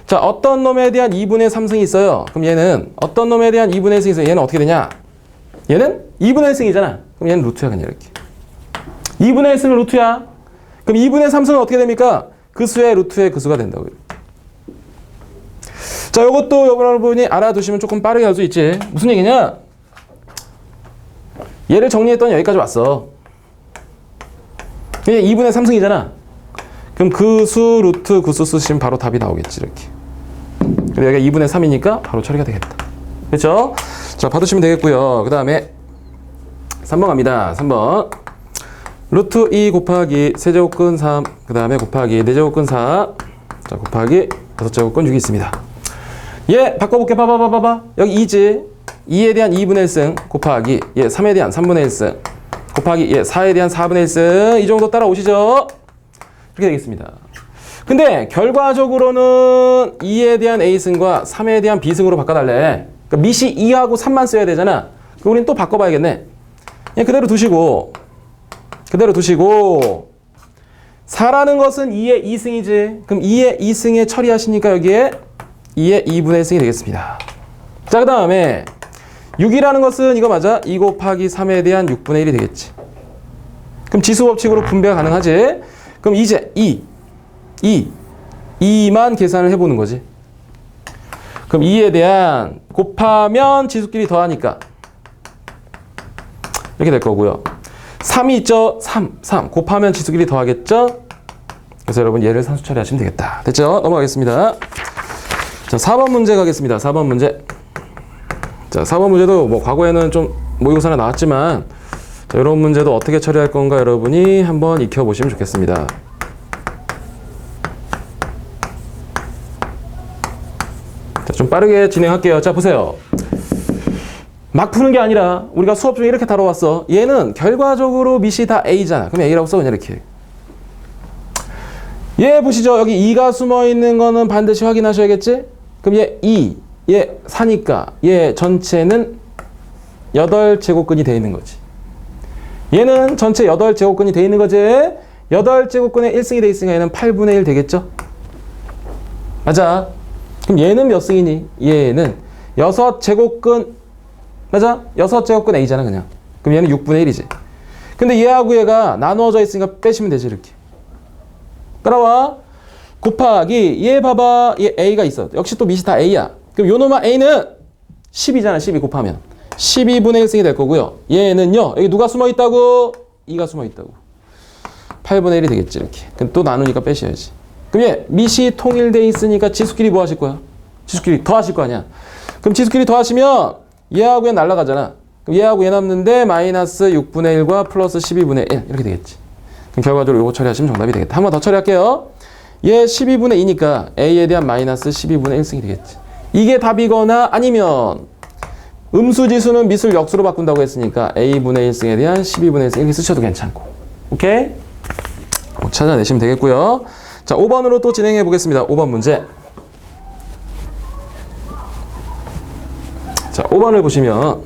자, 어떤 놈에 대한 2분의 3승이 있어요. 그럼 얘는 어떤 놈에 대한 2분의 1승이 있어요. 얘는 어떻게 되냐? 얘는 2분의 1승이잖아. 그럼 얘는 루트야 그냥 이렇게. 2분의 1승은 루트야. 그럼 2분의 3승은 어떻게 됩니까? 그 수의 루트의 그 수가 된다고. 자, 이것도 여러분이 알아두시면 조금 빠르게 할 수 있지. 무슨 얘기냐? 얘를 정리했더니 여기까지 왔어. 그냥 2분의 3승이잖아. 그럼 그 수 루트 그 수 쓰시면 바로 답이 나오겠지 이렇게. 그리고 여기가 2분의 3이니까 바로 처리가 되겠다. 그렇죠? 자, 받으시면 되겠고요. 그 다음에 3번 갑니다. 3번 루트 2 곱하기 세제곱근 3, 그 다음에 곱하기 4제곱근 4, 자, 곱하기 6제곱근 6이 있습니다. 얘 바꿔볼게. 봐봐. 여기 2지. 2에 대한 2분의 1승 곱하기 얘 3에 대한 3분의 1승 곱하기 얘 4에 대한 4분의 1승. 이 정도 따라오시죠? 이렇게 되겠습니다. 근데 결과적으로는 2에 대한 A승과 3에 대한 B승으로 바꿔달래. 그러니까 밑이 2하고 3만 써야 되잖아. 그럼 우린 또 바꿔봐야겠네. 그냥 그대로 두시고 4라는 것은 2의 2승이지. 그럼 2의 2승에 처리하시니까 여기에 2의 2분의 1승이 되겠습니다. 자, 그 다음에 6이라는 것은 이거 맞아? 2 곱하기 3에 대한 6분의 1이 되겠지. 그럼 지수법칙으로 분배가 가능하지? 그럼 이제 2만 계산을 해보는 거지. 그럼 2에 대한 곱하면 지수끼리 더하니까 이렇게 될 거고요. 3이 있죠? 3 곱하면 지수끼리 더하겠죠? 그래서 여러분 얘를 산수 처리하시면 되겠다. 됐죠? 넘어가겠습니다. 자, 4번 문제 가겠습니다. 4번 문제. 자, 4번 문제도 뭐 과거에는 좀 모의고사나 나왔지만 자, 이런 문제도 어떻게 처리할 건가 여러분이 한번 익혀보시면 좋겠습니다. 자, 좀 빠르게 진행할게요. 자, 보세요. 막 푸는 게 아니라 우리가 수업 중에 이렇게 다뤄왔어. 얘는 결과적으로 밑이 다 A잖아. 그럼 A라고 써 그냥 이렇게. 얘 보시죠. 여기 2가 숨어있는 거는 반드시 확인하셔야겠지? 그럼 얘 2, 얘 4니까 얘 전체는 8제곱근이 돼 있는 거지. 얘는 전체 8제곱근이 돼 있는 거지. 8제곱근에 1승이 돼 있으니까 얘는 8분의 1 되겠죠? 맞아. 그럼 얘는 몇 승이니? 얘는 6제곱근 맞아? 6제곱근 A잖아 그냥. 그럼 얘는 6분의 1이지. 근데 얘하고 얘가 나누어져 있으니까 빼시면 되지 이렇게. 따라와. 곱하기 얘 봐봐. 얘 A가 있어. 역시 또 밑이 다 A야. 그럼 요놈아 A는 10이잖아. 12 곱하면 12분의 1승이 될 거고요. 얘는요. 여기 누가 숨어 있다고? 2가 숨어 있다고. 8분의 1이 되겠지 이렇게. 그럼 또 나누니까 빼셔야지. 그럼 얘 밑이 통일돼 있으니까 지수끼리 뭐 하실 거야? 지수끼리 더하실 거 아니야. 그럼 지수끼리 더하시면 얘하고 얘 날라가잖아. 그럼 얘하고 얘 남는데 마이너스 6분의 1과 플러스 12분의 1 이렇게 되겠지. 그럼 결과적으로 이거 처리하시면 정답이 되겠다. 한 번 더 처리할게요. 얘 12분의 2니까 A에 대한 마이너스 12분의 1승이 되겠지. 이게 답이거나 아니면 음수지수는 밑을 역수로 바꾼다고 했으니까 A분의 1승에 대한 12분의 1승 이렇게 쓰셔도 괜찮고. 오케이? 찾아내시면 되겠고요. 자, 5번으로 또 진행해 보겠습니다. 5번 문제. 자, 5번을 보시면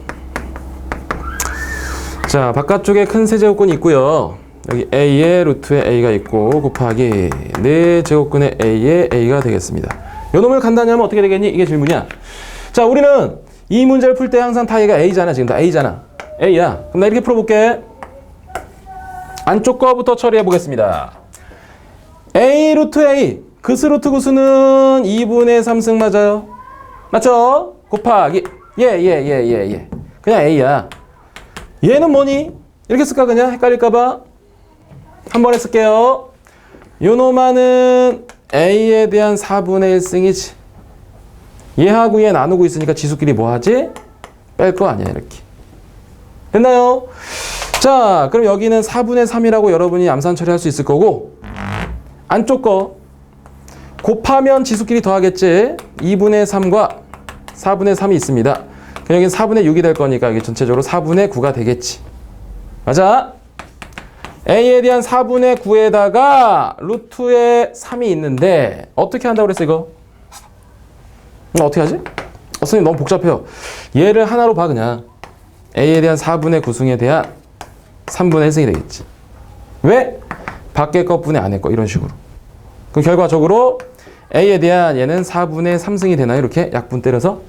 자, 바깥쪽에 큰 세제곱근이 있고요. 여기 A에 루트에 A가 있고 곱하기 4제곱근의 A에 A가 되겠습니다. 요 놈을 간단히 하면 어떻게 되겠니? 이게 질문이야. 자, 우리는 이 문제를 풀 때 항상 다 얘가 A잖아. 지금 다 A잖아. A야. 그럼 나 이렇게 풀어볼게. 안쪽 거부터 처리해 보겠습니다. A 루트 A 그스 루트 구수는 2분의 3승 맞아요. 맞죠? 곱하기 예. 그냥 A야. 얘는 뭐니? 이렇게 쓸까 그냥? 헷갈릴까봐 한 번에 쓸게요. 요놈아는 A에 대한 4분의 1승이지. 얘하고 얘 나누고 있으니까 지수끼리 뭐 하지? 뺄 거 아니야 이렇게. 됐나요? 자, 그럼 여기는 4분의 3이라고 여러분이 암산 처리할 수 있을 거고 안쪽 거 곱하면 지수끼리 더하겠지. 2분의 3과 4분의 3이 있습니다. 그럼 여기는 4분의 6이 될 거니까 여기 전체적으로 4분의 9가 되겠지. 맞아? A에 대한 4분의 9에다가 루트에 3이 있는데 어떻게 한다고 그랬어 이거? 어떻게 하지? 선생님 너무 복잡해요. 얘를 하나로 봐 그냥. A에 대한 4분의 9승에 대한 3분의 1승이 되겠지. 왜? 밖에 거 분의 안에 거 이런 식으로. 그럼 결과적으로 A에 대한 얘는 4분의 3승이 되나요? 이렇게 약분 때려서.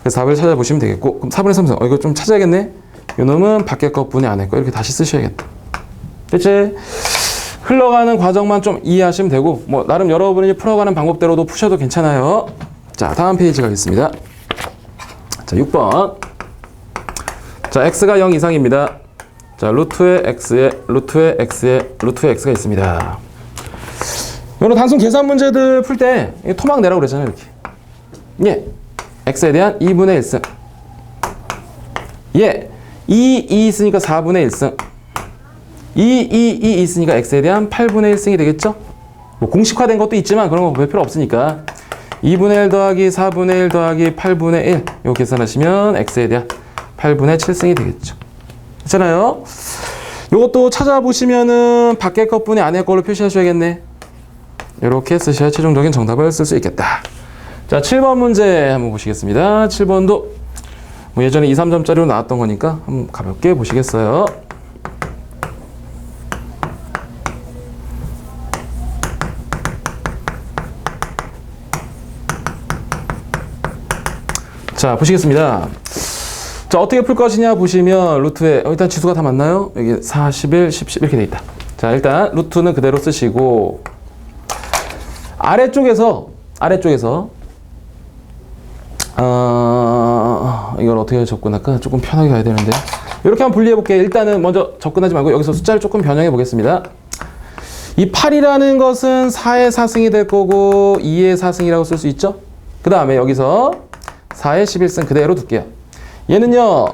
그래서 답을 찾아보시면 되겠고. 그럼 4분의 3승. 이거 좀 찾아야겠네. 요 놈은 밖에 거 분의 안에 거 이렇게 다시 쓰셔야겠다. 됐지? 흘러가는 과정만 좀 이해하시면 되고 뭐 나름 여러분이 풀어가는 방법대로도 푸셔도 괜찮아요. 자, 다음 페이지 가겠습니다. 자, 6번. 자, x가 0 이상입니다. 자, 루트의 x에 루트의 x가 있습니다. 여러분 단순 계산 문제들 풀 때 토막 내라고 그랬잖아요. 이렇게. 예. x에 대한 2분의 1승. 예. 2 있으니까 4분의 1승. 2 있으니까 x에 대한 8분의 1승이 되겠죠? 뭐 공식화된 것도 있지만 그런 거 볼 필요 없으니까 2분의 1 더하기 4분의 1 더하기 8분의 1 이거 계산하시면 x에 대한 8분의 7승이 되겠죠. 괜찮아요? 요것도 찾아보시면은 밖에 것분의 안에 걸로 표시하셔야겠네. 이렇게 쓰셔야 최종적인 정답을 쓸 수 있겠다. 자, 7번 문제 한번 보시겠습니다. 7번도 뭐 예전에 2, 3점짜리로 나왔던 거니까 한번 가볍게 보시겠어요. 자, 보시겠습니다. 자, 어떻게 풀 것이냐 보시면 루트에 일단 지수가 다 맞나요? 여기 41, 10 이렇게 돼 있다. 자, 일단 루트는 그대로 쓰시고 아래쪽에서 이걸 어떻게 접근할까? 조금 편하게 가야 되는데 이렇게 한번 분리해 볼게요. 일단은 먼저 접근하지 말고 여기서 숫자를 조금 변형해 보겠습니다. 이 8이라는 것은 4의 4승이 될 거고 2의 4승이라고 쓸 수 있죠? 그 다음에 여기서 4의 11승 그대로 둘게요. 얘는요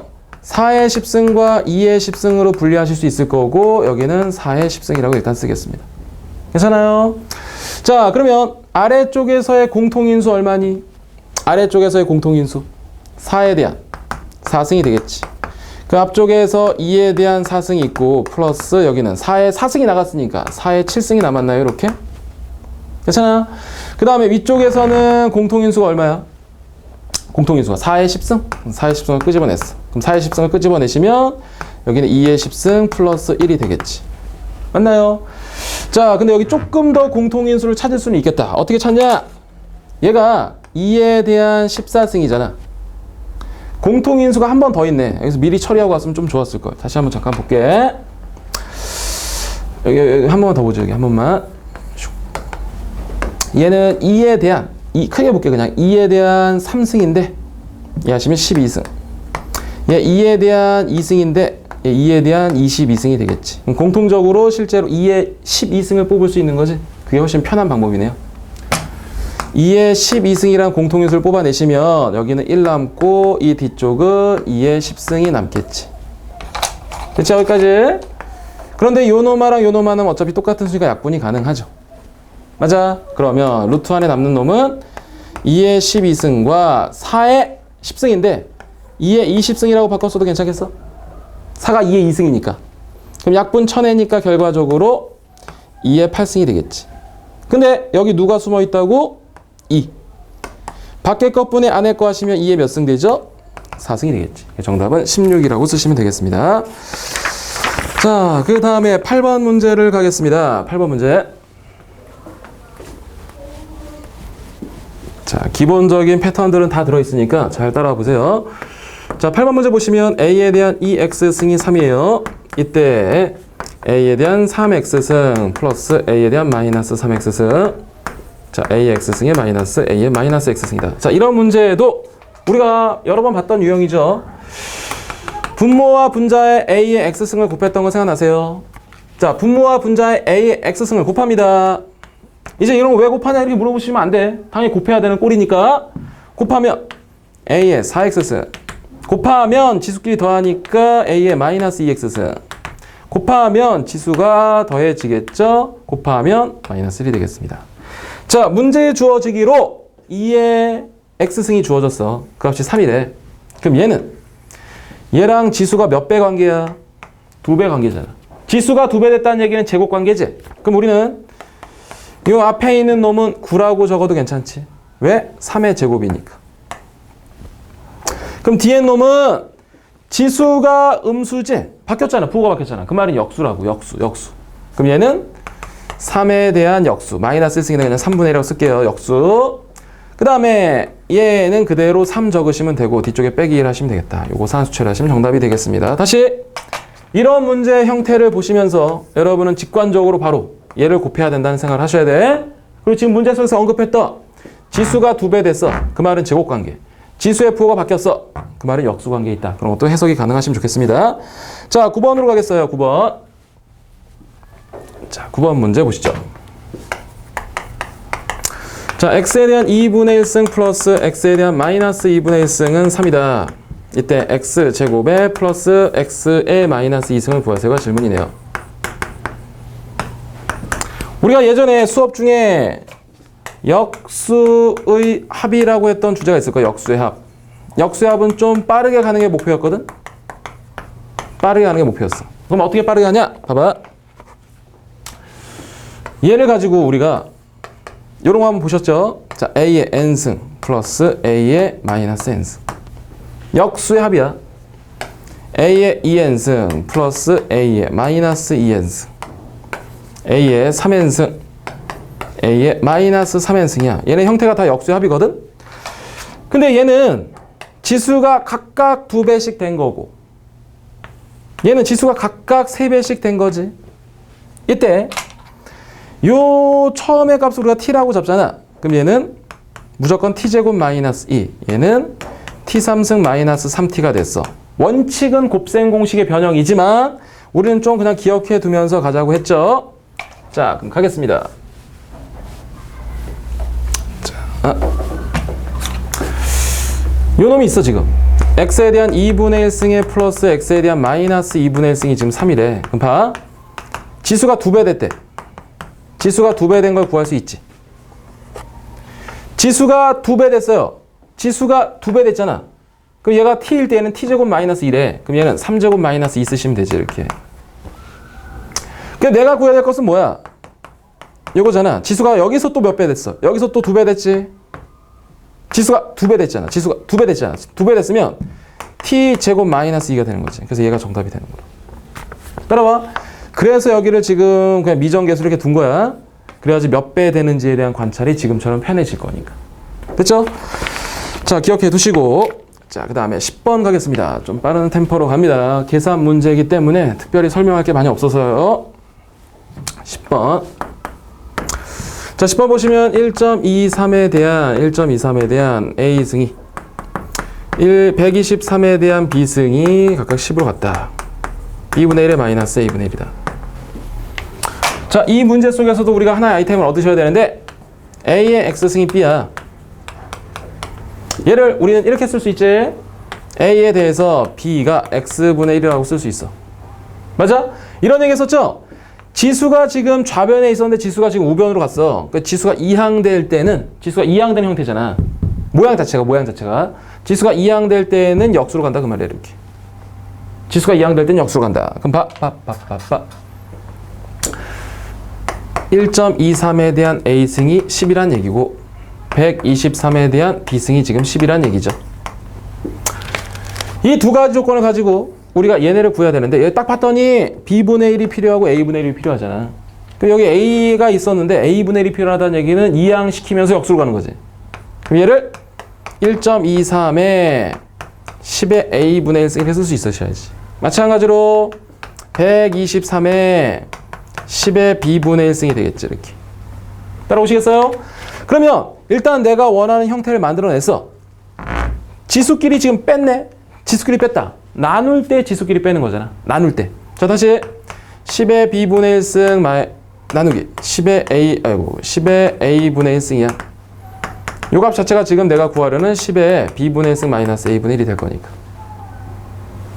4의 10승과 2의 10승으로 분리하실 수 있을 거고 여기는 4의 10승이라고 일단 쓰겠습니다. 괜찮아요? 자 그러면 아래쪽에서의 공통인수 얼마니? 아래쪽에서의 공통인수 4에 대한 4승이 되겠지. 그 앞쪽에서 2에 대한 4승이 있고 플러스 여기는 4에 4승이 나갔으니까 4에 7승이 남았나요? 이렇게? 괜찮아? 그 다음에 위쪽에서는 공통인수가 얼마야? 공통인수가 4의 10승? 4의 10승을 끄집어냈어. 그럼 4의 10승을 끄집어내시면 여기는 2의 10승 플러스 1이 되겠지. 맞나요? 자, 근데 여기 조금 더 공통인수를 찾을 수는 있겠다. 어떻게 찾냐? 얘가 2에 대한 14승이잖아. 공통인수가 한 번 더 있네. 여기서 미리 처리하고 왔으면 좀 좋았을 거야. 다시 한번 잠깐 볼게. 여기 한 번만 더 보죠. 여기 한 번만. 얘는 2에 대한 크게 볼게. 그냥 2에 대한 3승인데 얘 하시면 12승. 얘 2에 대한 2승인데 얘 2에 대한 22승이 되겠지. 공통적으로 실제로 2에 12승을 뽑을 수 있는 거지. 그게 훨씬 편한 방법이네요. 2에 12승이란 공통인수를 뽑아내시면 여기는 1 남고 이 뒤쪽은 2에 10승이 남겠지. 됐죠? 여기까지. 그런데 요 놈아랑 요 놈아는 어차피 똑같은 수니까 약분이 가능하죠. 맞아. 그러면 루트 안에 남는 놈은 2의 12승과 4의 10승인데 2의 20승이라고 바꿨어도 괜찮겠어? 4가 2의 2승이니까. 그럼 약분 쳐내니까 결과적으로 2의 8승이 되겠지. 근데 여기 누가 숨어 있다고? 2. 밖에 것분의 안에 거 하시면 2의 몇 승 되죠? 4승이 되겠지. 정답은 16이라고 쓰시면 되겠습니다. 자, 그 다음에 8번 문제를 가겠습니다. 8번 문제. 자, 기본적인 패턴들은 다 들어있으니까 잘 따라와 보세요. 자, 8번 문제 보시면 A에 대한 2X승이 3이에요. 이때 A에 대한 3X승 플러스 A에 대한 마이너스 3X승. 자, AX승의 마이너스 A의 마이너스 X승이다. 자, 이런 문제에도 우리가 여러 번 봤던 유형이죠. 분모와 분자의 A의 X승을 곱했던 거 생각나세요? 자, 분모와 분자의 A의 X승을 곱합니다. 이제 이런 거 왜 곱하냐 이렇게 물어보시면 안 돼. 당연히 곱해야 되는 꼴이니까. 곱하면 A의 4X승. 곱하면 지수끼리 더하니까 A의 마이너스 2X승. 곱하면 지수가 더해지겠죠? 곱하면 마이너스 1이 되겠습니다. 자, 문제에 주어지기로 2의 X승이 주어졌어. 그 값이 3이래. 그럼 얘랑 지수가 몇 배 관계야? 2배 관계잖아. 지수가 2배 됐다는 얘기는 제곱 관계지? 그럼 우리는 이 앞에 있는 놈은 9라고 적어도 괜찮지? 왜? 3의 제곱이니까. 그럼 뒤에 놈은 지수가 음수지? 바뀌었잖아. 부호가 바뀌었잖아. 그 말은 역수라고. 역수. 그럼 얘는 3에 대한 역수. 마이너스 1승이니까 그냥 3분의 1이라고 쓸게요. 역수. 그 다음에 얘는 그대로 3 적으시면 되고 뒤쪽에 빼기 1 하시면 되겠다. 요거 산수 처리하시면 정답이 되겠습니다. 다시 이런 문제 형태를 보시면서 여러분은 직관적으로 바로 얘를 곱해야 된다는 생각을 하셔야 돼. 그리고 지금 문제 속에서 언급했던 지수가 2배 됐어. 그 말은 제곱관계. 지수의 부호가 바뀌었어. 그 말은 역수관계에 있다. 그런 것도 해석이 가능하시면 좋겠습니다. 자, 9번으로 가겠어요. 9번. 자, 9번 문제 보시죠. 자, x에 대한 2분의 1승 플러스 x에 대한 마이너스 2분의 1승은 3이다. 이때 x제곱에 플러스 x의 마이너스 2승을 구하세요가 질문이네요. 우리가 예전에 수업 중에 역수의 합이라고 했던 주제가 있을 거예요. 역수의 합. 역수의 합은 좀 빠르게 가는 게 목표였거든? 빠르게 가는 게 목표였어. 그럼 어떻게 빠르게 하냐? 봐봐. 얘를 가지고 우리가 요런 거 한번 보셨죠? 자, A의 N승 플러스 A의 마이너스 N승. 역수의 합이야. A의 2N승 플러스 A의 마이너스 2N승. A의 3N승. A의 마이너스 3N승이야. 얘네 형태가 다 역수의 합이거든? 근데 얘는 지수가 각각 2배씩 된 거고 얘는 지수가 각각 3배씩 된 거지. 이때 요 처음의 값을 우리가 t라고 잡잖아. 그럼 얘는 무조건 t제곱 마이너스 2. 얘는 t3승 마이너스 3t가 됐어. 원칙은 곱셈 공식의 변형이지만 우리는 좀 그냥 기억해 두면서 가자고 했죠. 자, 그럼 가겠습니다. 자, 요 놈이 있어 지금. x에 대한 2분의 1승에 플러스 x에 대한 마이너스 2분의 1승이 지금 3이래. 그럼 봐. 지수가 2배 됐대. 지수가 2배 된 걸 구할 수 있지. 지수가 2배 됐어요. 지수가 2배 됐잖아. 그럼 얘가 t일 때는 t제곱 마이너스 1에 그럼 얘는 3제곱 마이너스 2 쓰시면 되지 이렇게. 그러니까 내가 구해야 될 것은 뭐야? 요거잖아. 지수가 여기서 또 몇 배 됐어? 여기서 또 2배 됐지? 지수가 2배 됐잖아. 지수가 2배 됐잖아. 2배 됐으면 t제곱 마이너스 2가 되는 거지. 그래서 얘가 정답이 되는 거야. 따라와. 그래서 여기를 지금 그냥 미정계수를 이렇게 둔 거야. 그래야지 몇 배 되는지에 대한 관찰이 지금처럼 편해질 거니까. 됐죠? 자, 기억해 두시고. 자, 그 다음에 10번 가겠습니다. 좀 빠른 템포로 갑니다. 계산 문제이기 때문에 특별히 설명할 게 많이 없어서요. 10번. 자, 10번 보시면 1.23에 대한 A승이 123에 대한 B승이 각각 10으로 갔다. B분의 1에 마이너스 A분의 1이다. 자, 이 문제 속에서도 우리가 하나의 아이템을 얻으셔야 되는데 A의 X승이 B야. 얘를 우리는 이렇게 쓸 수 있지. A에 대해서 B가 X분의 1이라고 쓸 수 있어. 맞아? 이런 얘기 했었죠? 지수가 지금 좌변에 있었는데 지수가 지금 우변으로 갔어. 그러니까 지수가 이항될 때는 지수가 이항되는 형태잖아. 모양 자체가 지수가 이항될 때는 역수로 간다 그 말이야. 이렇게 지수가 이항될 때는 역수로 간다. 그럼 봐 1.23에 대한 A승이 10이란 얘기고 123에 대한 B승이 지금 10이란 얘기죠. 이 두 가지 조건을 가지고 우리가 얘네를 구해야 되는데 얘 딱 봤더니 B분의 1이 필요하고 A분의 1이 필요하잖아. 그럼 여기 A가 있었는데 A분의 1이 필요하다는 얘기는 이항시키면서 역수로 가는 거지. 그럼 얘를 1.23에 10의 A분의 1승 이렇게 쓸 수 있으셔야지. 마찬가지로 123에 10의 B분의 1승이 되겠지. 이렇게 따라오시겠어요? 그러면 일단 내가 원하는 형태를 만들어냈어. 지수끼리 지금 뺐네. 지수끼리 뺐다. 나눌 때 지수끼리 빼는 거잖아. 나눌 때. 자, 다시 10의 B분의 1승 나누기 10의 A분의 1승이야. 요 값 자체가 지금 내가 구하려는 10의 B분의 1승 마이너스 A분의 1이 될 거니까.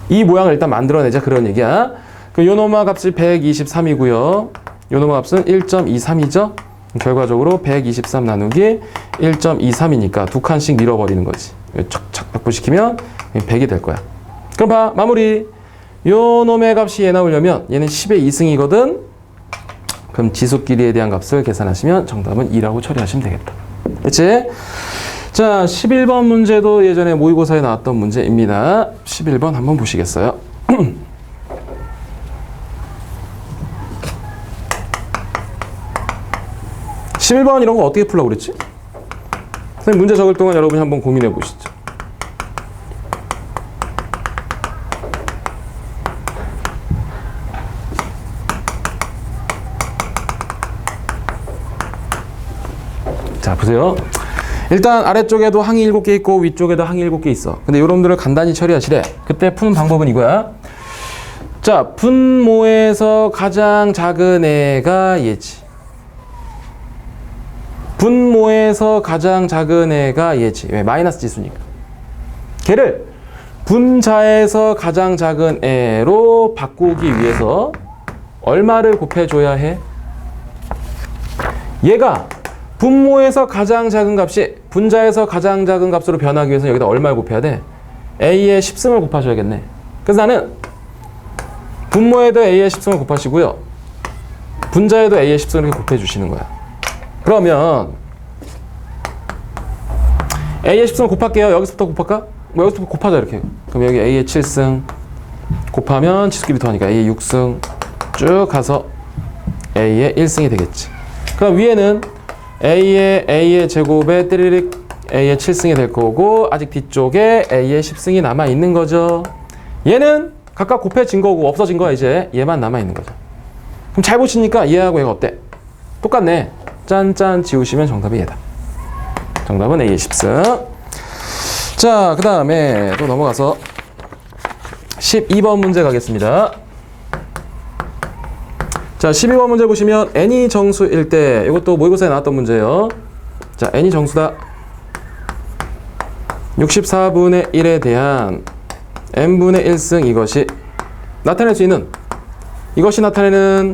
이 모양을 일단 만들어내자 그런 얘기야. 그럼 요 놈의 값이 123이고요. 요 놈의 값은 1.23이죠. 결과적으로 123 나누기 1.23이니까 두 칸씩 밀어버리는 거지. 착착 바꾸시키면 100이 될 거야. 그럼 봐, 마무리. 요 놈의 값이 얘 나오려면 얘는 10의 2승이거든. 그럼 지수끼리에 대한 값을 계산하시면 정답은 2라고 처리하시면 되겠다. 그치? 자, 11번 문제도 예전에 모의고사에 나왔던 문제입니다. 11번 한번 보시겠어요? 11번 이런 거 어떻게 풀려고 그랬지? 선생님 문제 적을 동안 여러분이 한번 고민해 보시죠. 자, 보세요. 일단 아래쪽에도 항이 7개 있고 위쪽에도 항이 7개 있어. 근데 이놈들을 간단히 처리하시래. 그때 푸는 방법은 이거야. 자, 분모에서 가장 작은 애가 얘지. 분모에서 가장 작은 애가 얘지. 왜? 마이너스 지수니까. 걔를 분자에서 가장 작은 애로 바꾸기 위해서 얼마를 곱해줘야 해? 얘가 분모에서 가장 작은 값이 분자에서 가장 작은 값으로 변하기 위해서 여기다 얼마를 곱해야 돼? A의 10승을 곱하셔야겠네. 그래서 나는 분모에도 A의 10승을 곱하시고요. 분자에도 A의 10승을 이렇게 곱해주시는 거야. 그러면 A의 10승을 곱할게요. 여기서부터 곱할까? 뭐 여기서부터 곱하자 이렇게. 그럼 여기 A의 7승 곱하면 지수끼리 더하니까 A의 6승 쭉 가서 A의 1승이 되겠지. 그럼 위에는 A의 제곱에 띠리릭 A의 7승이 될 거고 아직 뒤쪽에 A의 10승이 남아있는 거죠. 얘는 각각 곱해진 거고 없어진 거야. 이제 얘만 남아있는 거죠. 그럼 잘 보시니까 얘하고 얘가 어때? 똑같네. 짠짠 지우시면 정답이 얘다. 정답은 A의 10승. 자, 그 다음에 또 넘어가서 12번 문제 가겠습니다. 자, 12번 문제 보시면 n이 정수일 때 이것도 모의고사에 나왔던 문제예요. 자, n이 정수다. 64분의 1에 대한 n분의 1승 이것이 나타낼 수 있는 이것이 나타내는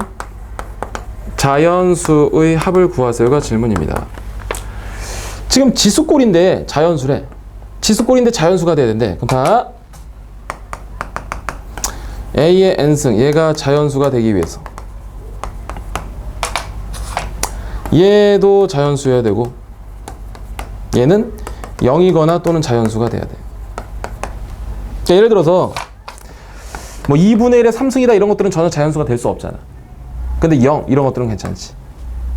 자연수의 합을 구하세요가 질문입니다. 지금 지수꼴인데 자연수래. 지수꼴인데 자연수가 돼야 된대. 그럼 다 A의 n승 얘가 자연수가 되기 위해서 얘도 자연수여야 되고 얘는 0이거나 또는 자연수가 돼야 돼. 자, 예를 들어서 뭐 2분의 1의 3승이다 이런 것들은 전혀 자연수가 될 수 없잖아. 근데 0 이런 것들은 괜찮지.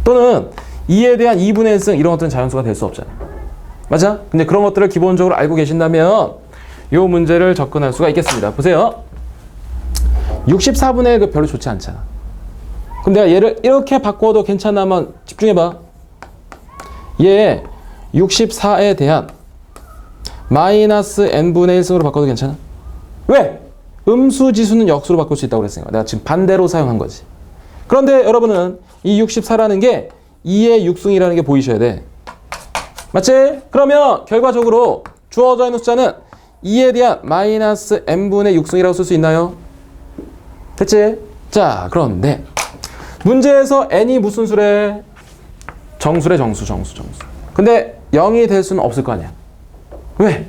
또는 2에 대한 2분의 1승 이런 것들은 자연수가 될 수 없잖아. 맞아? 근데 그런 것들을 기본적으로 알고 계신다면 이 문제를 접근할 수가 있겠습니다. 보세요. 64분의 1 별로 좋지 않잖아. 그럼 내가 얘를 이렇게 바꿔도 괜찮나 한번 집중해봐. 얘 64에 대한 마이너스 n분의 1승으로 바꿔도 괜찮아? 왜? 음수지수는 역수로 바꿀 수 있다고 그랬으니까 내가 지금 반대로 사용한 거지. 그런데 여러분은 이 64라는 게 2의 6승이라는 게 보이셔야 돼. 맞지? 그러면 결과적으로 주어져 있는 숫자는 2에 대한 마이너스 n분의 6승이라고 쓸 수 있나요? 됐지? 자, 그런데 문제에서 n이 무슨 수래? 정수래, 정수. 근데 0이 될 수는 없을 거 아니야. 왜?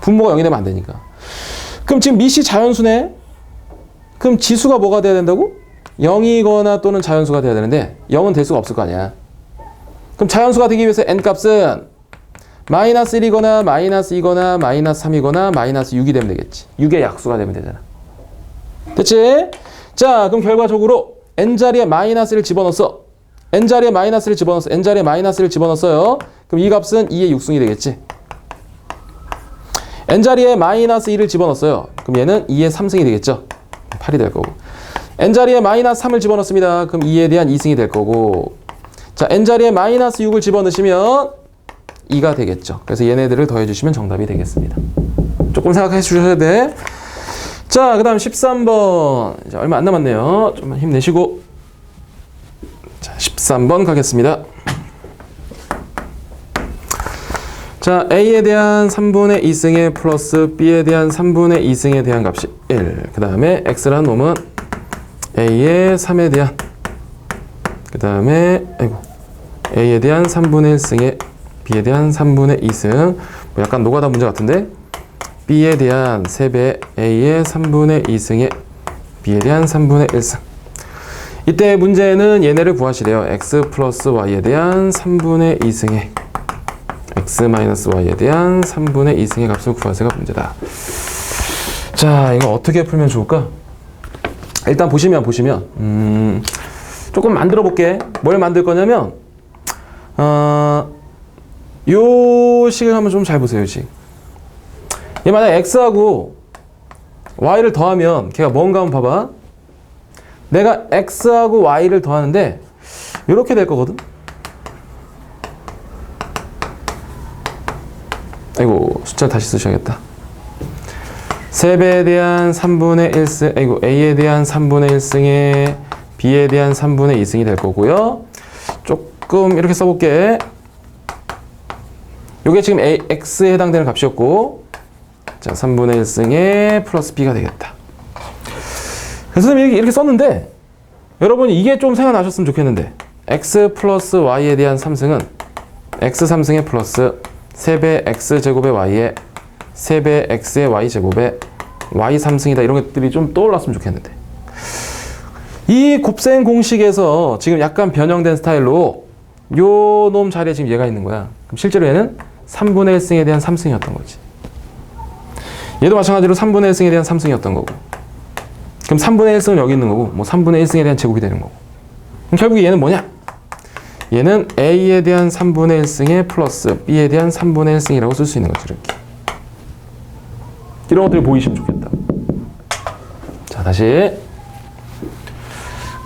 분모가 0이 되면 안 되니까. 그럼 지금 미시 자연수네? 그럼 지수가 뭐가 돼야 된다고? 0이거나 또는 자연수가 돼야 되는데 0은 될 수가 없을 거 아니야. 그럼 자연수가 되기 위해서 n값은 마이너스 1이거나 마이너스 2거나 마이너스 3이거나 마이너스 6이 되면 되겠지. 6의 약수가 되면 되잖아. 됐지? 자, 그럼 결과적으로 n자리에 마이너스를 집어넣었어. n자리에 마이너스를 집어넣었어. n자리에 마이너스를 집어넣었어요. 그럼 이 값은 2의 6승이 되겠지. n자리에 마이너스 2를 집어넣었어요. 그럼 얘는 2의 3승이 되겠죠. 8이 될 거고. n자리에 마이너스 3을 집어넣습니다. 그럼 2에 대한 2승이 될 거고. 자, n자리에 마이너스 6을 집어넣으시면 2가 되겠죠. 그래서 얘네들을 더해주시면 정답이 되겠습니다. 조금 생각해 주셔야 돼. 자, 그 다음 13번. 이제 얼마 안 남았네요. 좀만 힘내시고. 자, 13번 가겠습니다. 자, A에 대한 3분의 2승에 플러스 B에 대한 3분의 2승에 대한 값이 1. 그 다음에 X라는 놈은 A의 3에 대한 그 다음에 A에 대한 3분의 1승에 B에 대한 3분의 2승 뭐 약간 노가다 문제 같은데 B에 대한 3배 A의 3분의 2승에 B에 대한 3분의 1승. 이때 문제는 얘네를 구하시래요. X 플러스 Y에 대한 3분의 2승에 X 마이너스 Y에 대한 3분의 2승의 값을 구하세요가 문제다. 자, 이거 어떻게 풀면 좋을까? 일단 보시면 조금 만들어 볼게. 뭘 만들 거냐면 요 식을 한번 좀 잘 보세요. 식. 얘 만약 X하고 Y를 더하면 걔가 뭔가 한번 봐봐. 내가 X하고 Y를 더하는데 이렇게 될 거거든. 아이고, 숫자 다시 쓰셔야겠다. 3배에 대한 3분의 1승, 아이고, A에 대한 3분의 1승에 B에 대한 3분의 2승이 될 거고요. 조금 이렇게 써볼게. 요게 지금 X에 해당되는 값이었고, 자, 3분의 1승에 플러스 B가 되겠다. 그래서 이렇게 썼는데, 여러분이 이게 좀 생각나셨으면 좋겠는데, X 플러스 Y에 대한 3승은 X 3승에 플러스 3배 X제곱의 Y에 3배 X의 Y제곱에 Y 3승이다. 이런 것들이 좀 떠올랐으면 좋겠는데. 이 곱셈 공식에서 지금 약간 변형된 스타일로 요 놈 자리에 지금 얘가 있는 거야. 그럼 실제로 얘는 3분의 1승에 대한 3승이었던 거지. 얘도 마찬가지로 3분의 1승에 대한 3승이었던 거고. 그럼 3분의 1승은 여기 있는 거고, 뭐 3분의 1승에 대한 제곱이 되는 거고. 그럼 결국 얘는 뭐냐? 얘는 A에 대한 3분의 1승에 플러스 B에 대한 3분의 1승이라고 쓸 수 있는 거지, 이렇게. 이런 것들이 보이시면 좋겠다. 자, 다시.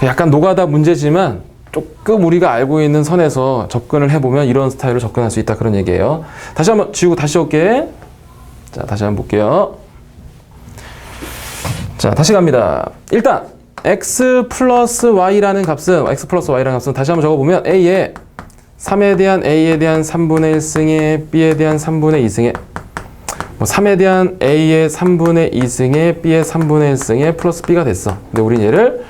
약간 노가다 문제지만 조금 우리가 알고 있는 선에서 접근을 해보면 이런 스타일로 접근할 수 있다, 그런 얘기예요. 다시 한번 지우고 다시 올게. 자, 다시 한번 볼게요. 자, 다시 갑니다. 일단 X 플러스 Y라는 값은 다시 한번 적어보면 A에 3에 대한 A에 대한 3분의 1승에 B에 대한 3분의 2승에 3에 대한 A의 3분의 2승에 B의 3분의 1승에 플러스 B가 됐어. 근데 우린 얘를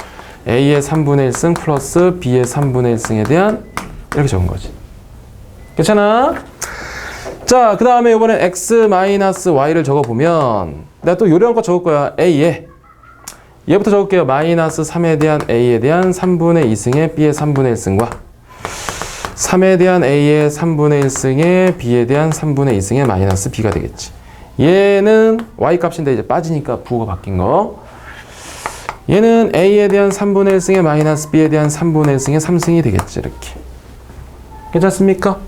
A의 3분의 1승 플러스 B의 3분의 1승에 대한 이렇게 적은 거지. 괜찮아? 자, 그 다음에 이번엔 x-y를 적어보면 내가 또 요령껏 적을 거야. A에 얘부터 적을게요. 마이너스 3에 대한 A에 대한 3분의 2승에 B의 3분의 1승과 3에 대한 A의 3분의 1승에 B에 대한 3분의 2승에 마이너스 B가 되겠지. 얘는 Y 값인데 이제 빠지니까 부호가 바뀐 거. 얘는 A에 대한 3분의 1승에 마이너스 B에 대한 3분의 1승에 3승이 되겠지. 이렇게. 괜찮습니까?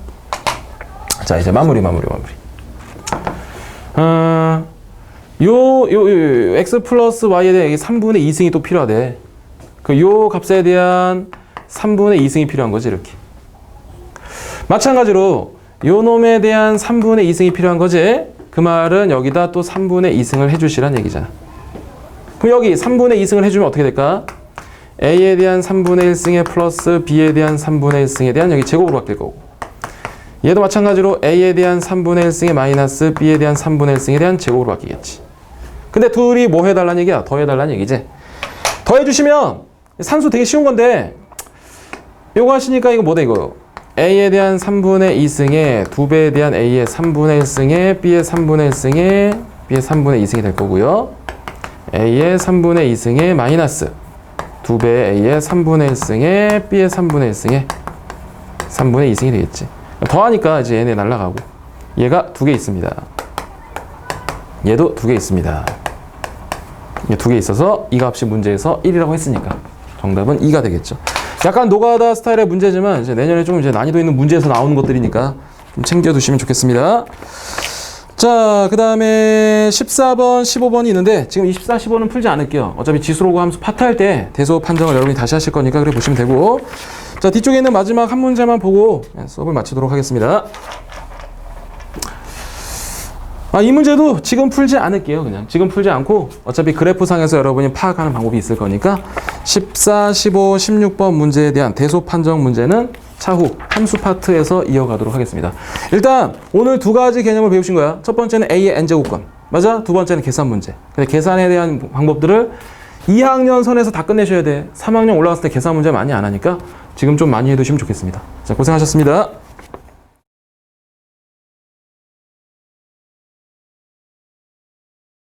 자, 이제 마무리. x 플러스 y에 대한 3분의 2승이 또 필요하대. 요 값에 대한 3분의 2승이 필요한 거지, 이렇게. 마찬가지로 요 놈에 대한 3분의 2승이 필요한 거지. 그 말은 여기다 또 3분의 2승을 해주시란 얘기잖아. 그럼 여기 3분의 2승을 해주면 어떻게 될까? A에 대한 3분의 1승에 플러스 B에 대한 3분의 1승에 대한 여기 제곱으로 바뀔 거고. 얘도 마찬가지로 A에 대한 3분의 1승에 마이너스 B에 대한 3분의 1승에 대한 제곱으로 바뀌겠지. 근데 둘이 뭐 해달라는 얘기야? 더 해달라는 얘기지. 더 해주시면 산수 되게 쉬운 건데 요거 하시니까 이거 뭐다 이거. A에 대한 3분의 2승에 2배에 대한 A의 3분의 1승에 B의 3분의 1승에 B의 3분의 2승이 될 거고요. A의 3분의 2승에 마이너스 2배의 A의 3분의 1승에 B의 3분의 1승에 3분의 2승이 되겠지. 더하니까 이제 얘네 날라가고 얘가 2개 있습니다. 얘도 2개 있습니다. 얘 2개 있어서 이 값이 문제에서 1이라고 했으니까 정답은 2가 되겠죠. 약간 노가다 스타일의 문제지만 이제 내년에 좀 이제 난이도 있는 문제에서 나오는 것들이니까 좀 챙겨두시면 좋겠습니다. 자, 그 다음에 14번, 15번이 있는데 지금 24, 15는 풀지 않을게요. 어차피 지수로고 함수 파트할 때 대소 판정을 여러분이 다시 하실 거니까 그래 보시면 되고. 자, 뒤쪽에 있는 마지막 한 문제만 보고 수업을 마치도록 하겠습니다. 이 문제도 지금 풀지 않을게요. 그냥 지금 풀지 않고 어차피 그래프상에서 여러분이 파악하는 방법이 있을 거니까 14, 15, 16번 문제에 대한 대소 판정 문제는 차후 함수 파트에서 이어가도록 하겠습니다. 일단 오늘 2가지 개념을 배우신 거야. 첫 번째는 A의 n제곱권. 맞아? 두 번째는 계산 문제. 근데 계산에 대한 방법들을 2학년 선에서 다 끝내셔야 돼. 3학년 올라갔을 때 계산 문제 많이 안 하니까 지금 좀 많이 해두시면 좋겠습니다. 자, 고생하셨습니다.